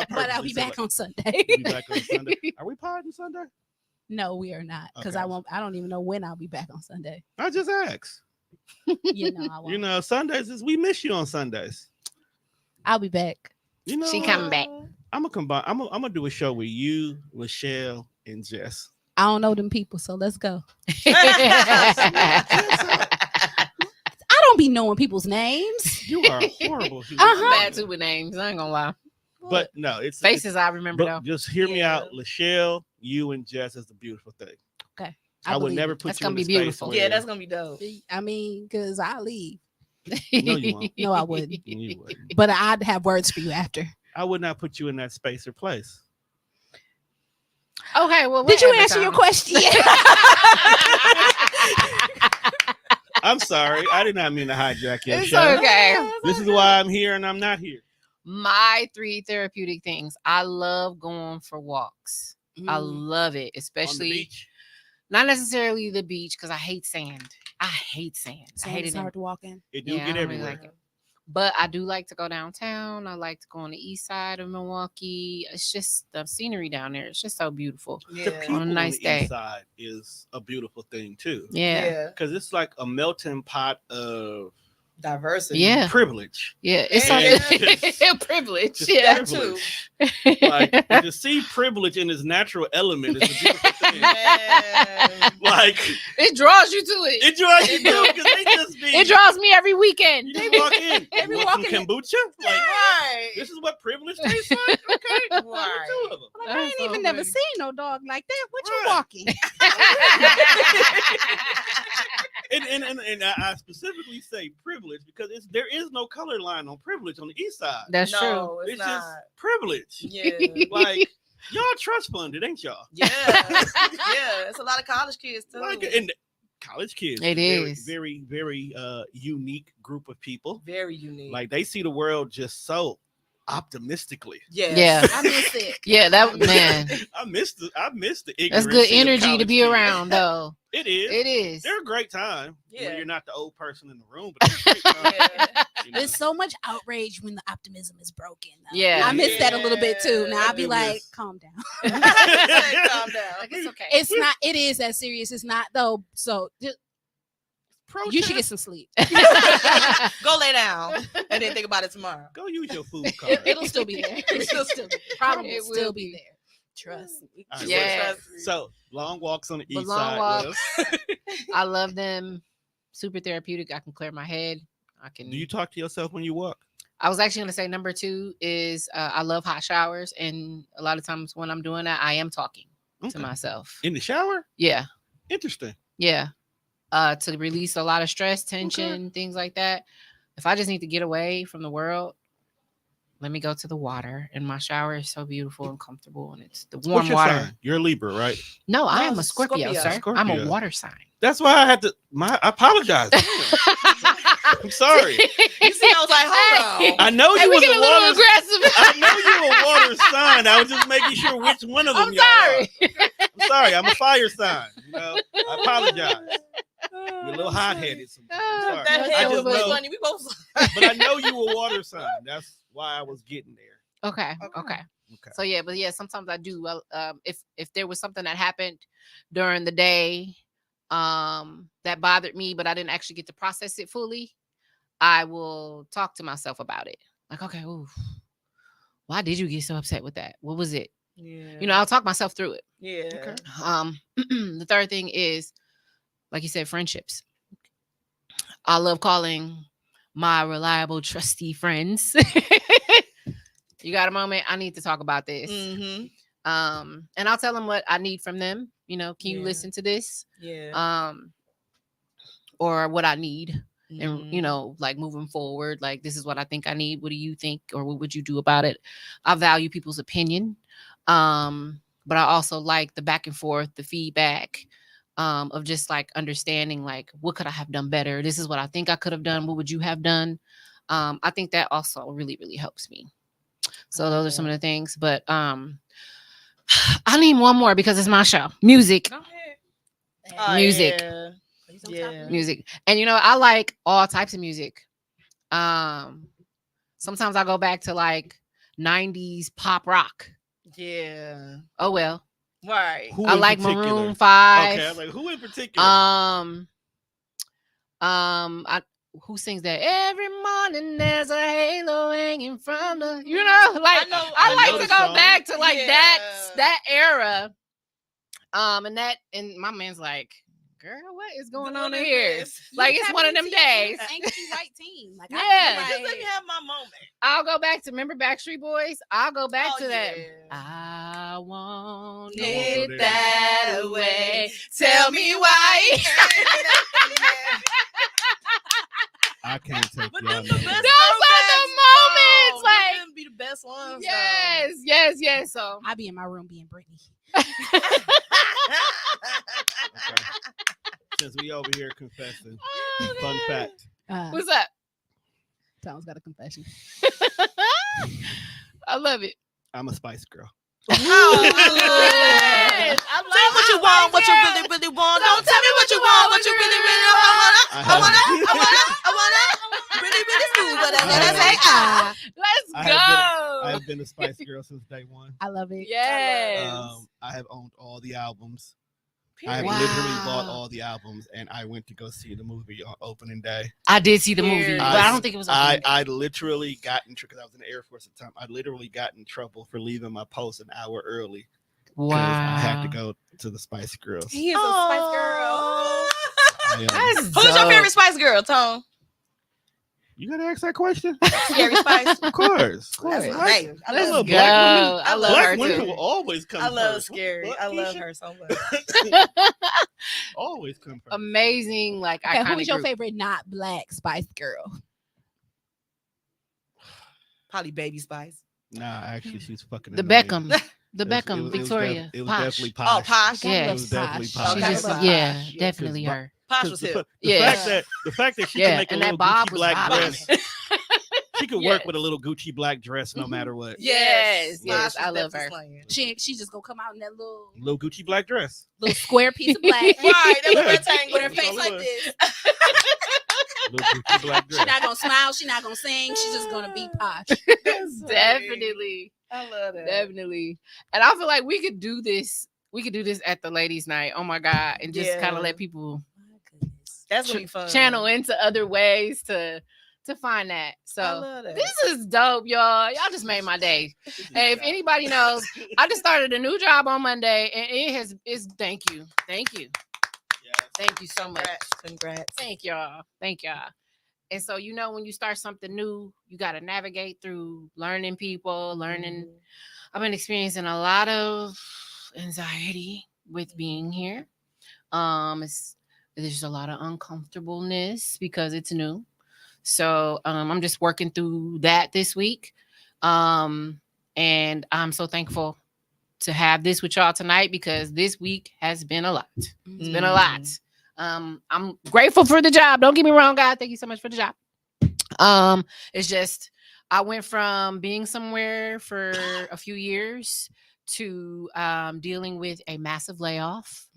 But I'll be back on Sunday. You'll be back on Sunday. Are we partying Sunday? No, we are not, because Okay. I don't even know when I'll be back on Sunday. I just asked. You know, I won't. You know, Sundays is we miss you on Sundays. I'll be back. You know, She coming back. I'm gonna combine. I'm gonna do a show with you, Lachelle, and Jess. I don't know them people, so let's go. I don't be knowing people's names. You are a horrible human. Uh-huh. Bad too with names. I ain't gonna lie. But no, it's Faces I remember But though. just hear me Yeah. out, Lachelle. You and Jess is the beautiful thing. Okay. I would believe never it. put That's you in gonna be a space beautiful. where- Yeah, that's gonna be dope. I mean, because I leave. No, you won't. No, I wouldn't. You wouldn't. But I'd have words for you after. I would not put you in that space or place. Okay, well, Did you whatever, answer your Tom. question? I'm sorry. I did not mean to hijack your It's show. okay. This is why I'm here and I'm not here. My 3 therapeutic things. I love going for walks. I love it, On the especially beach. not necessarily the beach because I hate sand. I hate sand. I hate It's it. hard to walk in. It do Yeah, I get don't really everywhere. like it. But I do like to go downtown. I like to go on the east side of Milwaukee. It's just the scenery down there. It's just so beautiful. The Yeah. people On a nice the day. east side is a beautiful thing too. Yeah. Yeah. Because it's like a melting pot of Diversity. Yeah. privilege. Yeah. It's Yeah. a privilege. Just Yeah. That too. privilege. Like to see privilege in its natural element is a beautiful thing. Man. Like It draws you to it. it draws you to because they just be It draws me every weekend. you just walk in. They be You want some walking in. kombucha? Like Right. this is what privilege tastes like? Okay. Right. Right. Two of them. Like, I ain't That's so even never funny. seen no dog like that. What you Right. walking? And I specifically say privilege because there is no color line on privilege on the east side. That's true. No, it's It's not. just privilege. Yeah. Like y'all trust funded, ain't y'all? Yeah. Yeah. It's a lot of college kids too. Like and college kids. It very, is. very, very unique group of people. Very unique. Like they see the world just so optimistically. yes. Yeah. I miss it. Yeah, that man. I miss the That's ignorance good of energy to college be kids. around, though. It is. It is. They're a great time Yeah. when you're not the old person in the room, but they're a great time. Yeah. you know? There's so much outrage when the optimism is broken. though. Yeah. I miss that a little bit too. Now Yeah, I'll be it like, is. calm down. Calm down. Like, it's okay. It's not. It is that serious. It's not though. So just, you should get some sleep. Go lay down and then think about it tomorrow. Go use your food card. It'll still be there. It'll still be, probably It still will be be. there. Trust me. All right, Yeah. So long walks on the But east long side. walks. Liv. I love them. Super therapeutic. I can clear my head. I can. Do you talk to yourself when you walk? I was actually going to say number 2 is I love hot showers, and a lot of times when I'm doing that, I am talking to Okay. myself. In the shower? Yeah, Interesting. yeah. To release a lot of stress, tension, things like that. If I just need to get away from the world, let me go to the water. And my shower is so beautiful and comfortable, and it's the warm What's your water. sign? You're a Libra, right? No, I am a it's Scorpio, Scorpio. sir. I'm a Scorpio. water sign. That's why I had to. I apologize. I'm sorry. You see, I was like, hold on. I know Hey, you we was get a a little water. aggressive. I know you a water sign. I was just making sure which one of them I'm y'all sorry. are. I'm sorry. I'm a fire sign. You know, I apologize. You're a little hot headed. Oh, That I head just was know. funny. We both. But I know you a water sign. That's why I was getting there. Okay. Okay. Okay. Okay. So yeah, but yeah, sometimes I do. If there was something that happened during the day, that bothered me, but I didn't actually get to process it fully, I will talk to myself about it. Like, okay, ooh, why did you get so upset with that? What was it? Yeah. You know, I'll talk myself through it. Yeah. Okay. The third thing is, like you said, friendships. I love calling my reliable, trusty friends. You got a moment? I need to talk about this. Mm-hmm. And I'll tell them what I need from them. You know, can you Yeah. listen to this? Yeah. Or what I need. and like moving forward, like this is what I think I need. What do you think, or what would you do about it? I value people's opinion, but I also like the back and forth, the feedback, of just like understanding like what could I have done better. This is what I think I could have done. What would you have done? I think that also really, really helps me. So those are some of the things. But I need one more because it's my show. Music. Go ahead. Music. Music. And I like all types of music. Sometimes I go back to like 90s pop rock. Yeah. Oh well. Right. I like Maroon 5. Okay, I was like, who in particular? Who sings that? Every morning there's a halo hanging from the, I like to go back to like that era. And my man's like, girl, what is going on in here? Like, it's one of them days. Angsty white teen. Like, yeah. Just let me have my moment. I'll go back to, remember Backstreet Boys? I'll go back to that. Yeah. I want it it that way. Tell me why. I can't take But y'all. them the best Those are the moments. Like, them be the best ones. yes. So I be in my room being Britney. Okay. Since we over here confessing, fun fact. What's up? Tom's got a confession. I love it. I'm a Spice Girl. Yes, Tell me what you want, what you really, really want. Don't tell me what you want, what you really, really want. I wanna, really, really smooth. Let's go. I have been a Spice Girl since day one. I love it. Yes. I have owned all the albums. Period. I have Wow. literally bought all the albums, and I went to go see the movie on opening day. I did see the movie, Period. but I don't think it was. I literally got in trouble because I was in the Air Force at the time. I literally got in trouble for leaving my post an hour early. Wow. I had to go to the Spice Girls. He is a Spice Girl. That's Who's your dope. favorite Spice Girl, Tom? You gotta ask that question? Scary Spice. Of course. That's Right. I Let's love go. black women- I love Black her women too. will always come I love first. Scary. What, I love Keisha? her so much. Always come first. Amazing, like Okay, iconic who's your group. favorite not black Spice Girl? Probably Baby Spice. Nah, actually, she's fucking The annoying. Beckham, the It was- Beckham, it was Victoria, it was Posh. definitely Oh, Posh. Posh. Yeah. It was definitely Posh. Okay, She just, Posh. yeah, Posh. definitely Cause her. Posh was hip. The Yeah. fact that she Yeah, can make a and little that Bob Gucci was black bobbing. dress. She could Yes. work with a little Gucci black dress no matter what. Yes, Posh was I love definitely her. slaying. She just gonna come out in that Little Gucci black dress. little square piece of black. Right, that was Yeah. rectangle. With her That's face all it like was. this. Little Gucci black She dress. not gonna smile. She not gonna sing. She's just gonna be Posh. Definitely, I love that. definitely. And I feel like we could do this. We could do this at the ladies' night. Oh my god, and just kind Yeah. of let people My goodness. That's gonna be fun. channel into other ways to find that. I So love that. this is dope, y'all. Y'all just made my day. Hey, if anybody knows, I just started a new job on Monday, and it's thank you thank you so much. Congrats. Thank y'all. And so when you start something new, you got to navigate through learning people, learning. I've been experiencing a lot of anxiety with being here. There's just a lot of uncomfortableness because it's new. So I'm just working through that this week. And I'm so thankful to have this with y'all tonight because this week has been a lot. It's been a lot. I'm grateful for the job. Don't get me wrong, God. Thank you so much for the job. It's just I went from being somewhere for a few years to dealing with a massive layoff,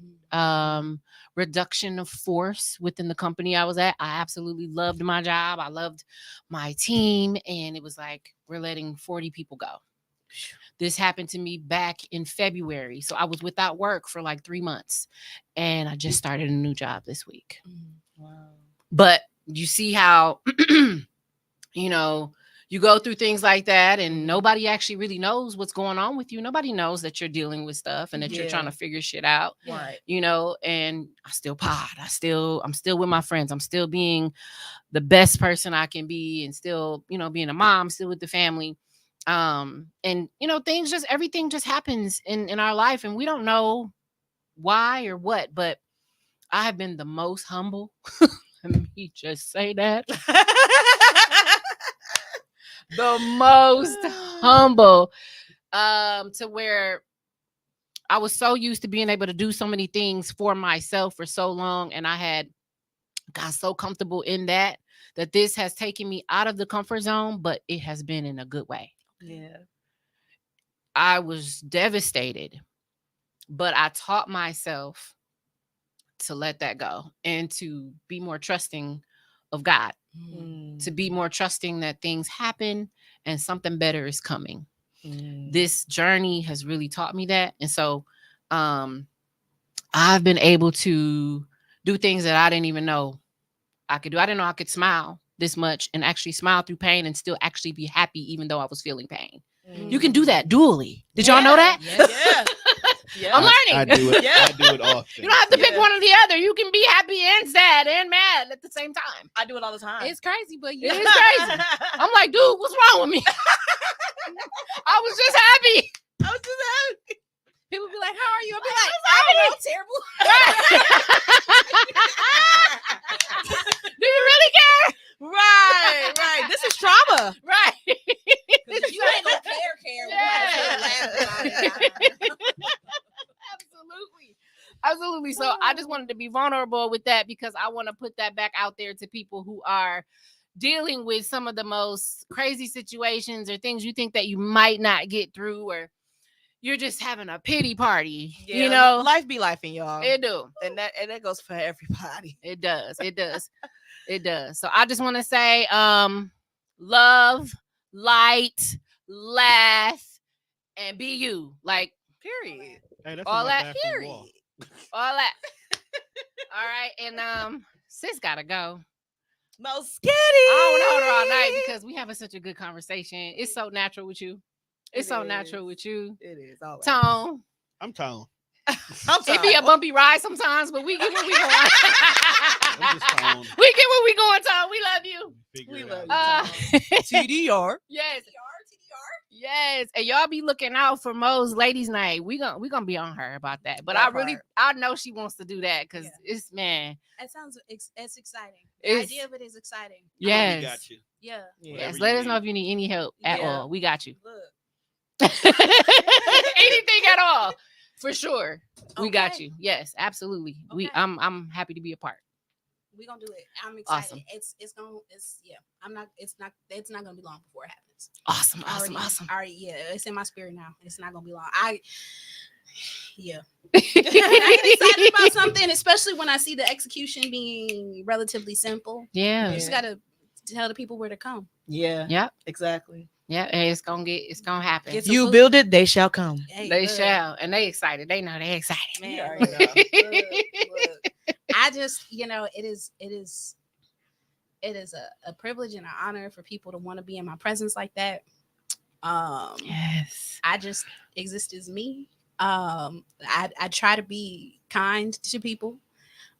reduction of force within the company I was at. I absolutely loved my job. I loved my team. And it was like, we're letting 40 people go. This happened to me back in February. So I was without work for like 3 months. And I just started a new job this week. Wow. But you see how, you go through things like that and nobody actually really knows what's going on with you. Nobody knows that you're dealing with stuff and that you're trying to figure shit out, Right. And I still pod. I'm still with my friends. I'm still being the best person I can be and still, being a mom, still with the family. And everything just happens in our life and we don't know why or what, but I have been the most humble Let me just say that. The most humble, to where I was so used to being able to do so many things for myself for so long, and I had got so comfortable in that this has taken me out of the comfort zone, but it has been in a good way. Yeah. I was devastated, but I taught myself to let that go and to be more trusting of God, to be more trusting that things happen and something better is coming. This journey has really taught me that. And so I've been able to do things that I didn't even know I could do. I didn't know I could smile this much and actually smile through pain and still actually be happy even though I was feeling pain. You can do that dually. Did y'all know that? Yeah. I'm learning. I do it. I do it often. You don't have to pick one or the other. You can be happy and sad and mad at the same time. I do it all the time. It's crazy, but It is crazy. I'm like, dude, what's wrong with me? I was just happy. People be like, "How are you?" I'll be like, "I don't know, terrible." Do you really care? Right. This is trauma. Right. You ain't gonna care. Absolutely. So I just wanted to be vulnerable with that because I want to put that back out there to people who are dealing with some of the most crazy situations or things you think that you might not get through, or you're just having a pity party. Yeah, you know, life be lifing, y'all. It do. And that goes for everybody. It does. It does. So I just want to say, love, light, laugh, and be you. Like, period. Hey, that's all on my that. bathroom Period. wall. All that. All right. And sis gotta go. Moeshgetti. I don't hold her all night because we having such a good conversation. It's so natural with you. It's so natural with you. It is. Always. Tone. I'm Tone. It be a bumpy ride sometimes, but we get where we going. I'm just Tone. We get where we going, Tone. We love you. We love you. TDR. Yes. Yes. And y'all be looking out for Mo's ladies night. We gonna be on her about that. But I know she wants to do that because it's, man. It sounds it's exciting. The It's- idea of it is exciting. Yes. We got you. Yeah. Yes. Let us know if you need any help at all. We got you. Look. Anything at all. For sure. We got Okay. you. Yes, absolutely. Okay. I'm happy to be a part. We're gonna do it. I'm excited. Awesome. It's not gonna be long before it happens. Awesome. Already, yeah, it's in my spirit now. It's not gonna be long. I'm excited about something, especially when I see the execution being relatively simple. Yeah. You just gotta tell the people where to come. Yeah. Yep. Exactly. Yeah. And it's gonna happen. Get You build it, they shall come. Hey, They look, shall. And they excited. They know they excited. man. You Look, already know. look. I just, it is a privilege and an honor for people to want to be in my presence like that. Yes. I just exist as me. I try to be kind to people.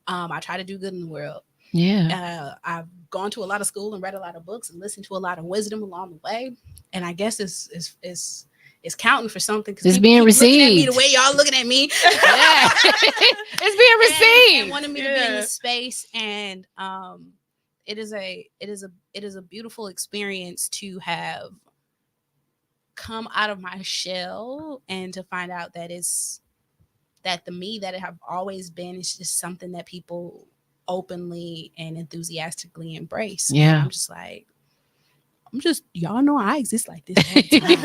I try to do good in the world. Yeah. I've gone to a lot of school and read a lot of books and listened to a lot of wisdom along the way. And I guess it's counting for something because It's being received. the way y'all looking at me. Yeah. It's being received. And wanted me to be in this space. And it is a beautiful experience to have come out of my shell and to find out that the me that I have always been is just something that people openly and enthusiastically embrace. Yeah. And I'm just like, y'all know I exist like this all the time.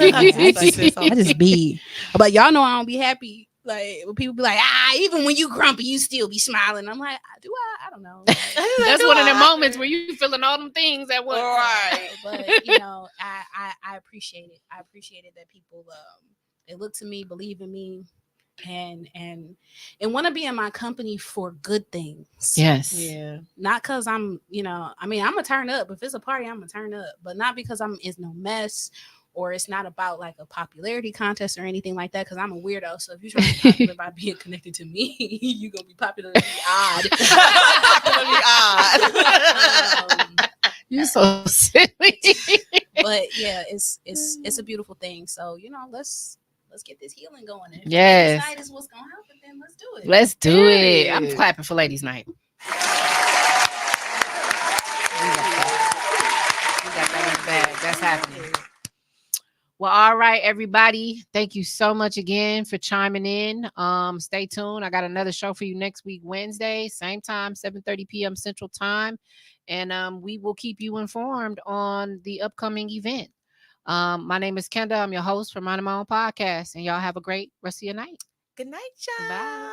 I just be, but y'all know I don't be happy. Like when people be like, even when you grumpy, you still be smiling. I'm like, I don't know. Like, That's one of the moments where you feeling all them things at once. Right. but I appreciate it. I appreciated that people they look to me, believe in me, and want to be in my company for good things. Yes. Yeah. Not because I'm gonna turn up. If it's a party, I'm gonna turn up, but not because it's no mess or it's not about like a popularity contest or anything like that. Because I'm a weirdo. So if you're trying to be popular by being connected to me, you're gonna be popularly odd. Popularly odd. You're so silly. But yeah, it's a beautiful thing. So let's get this healing going. If Yes. Tonight is what's gonna happen. Then let's do it. Let's do it. Period. I'm clapping for ladies' night. That's happening. Well, all right, everybody. Thank you so much again for chiming in. Stay tuned. I got another show for you next week, Wednesday, same time, 7:30 p.m. Central Time. And we will keep you informed on the upcoming event. My name is Kenda. I'm your host for Minding My Own Podcast. And y'all have a great rest of your night. Good night, y'all. Bye.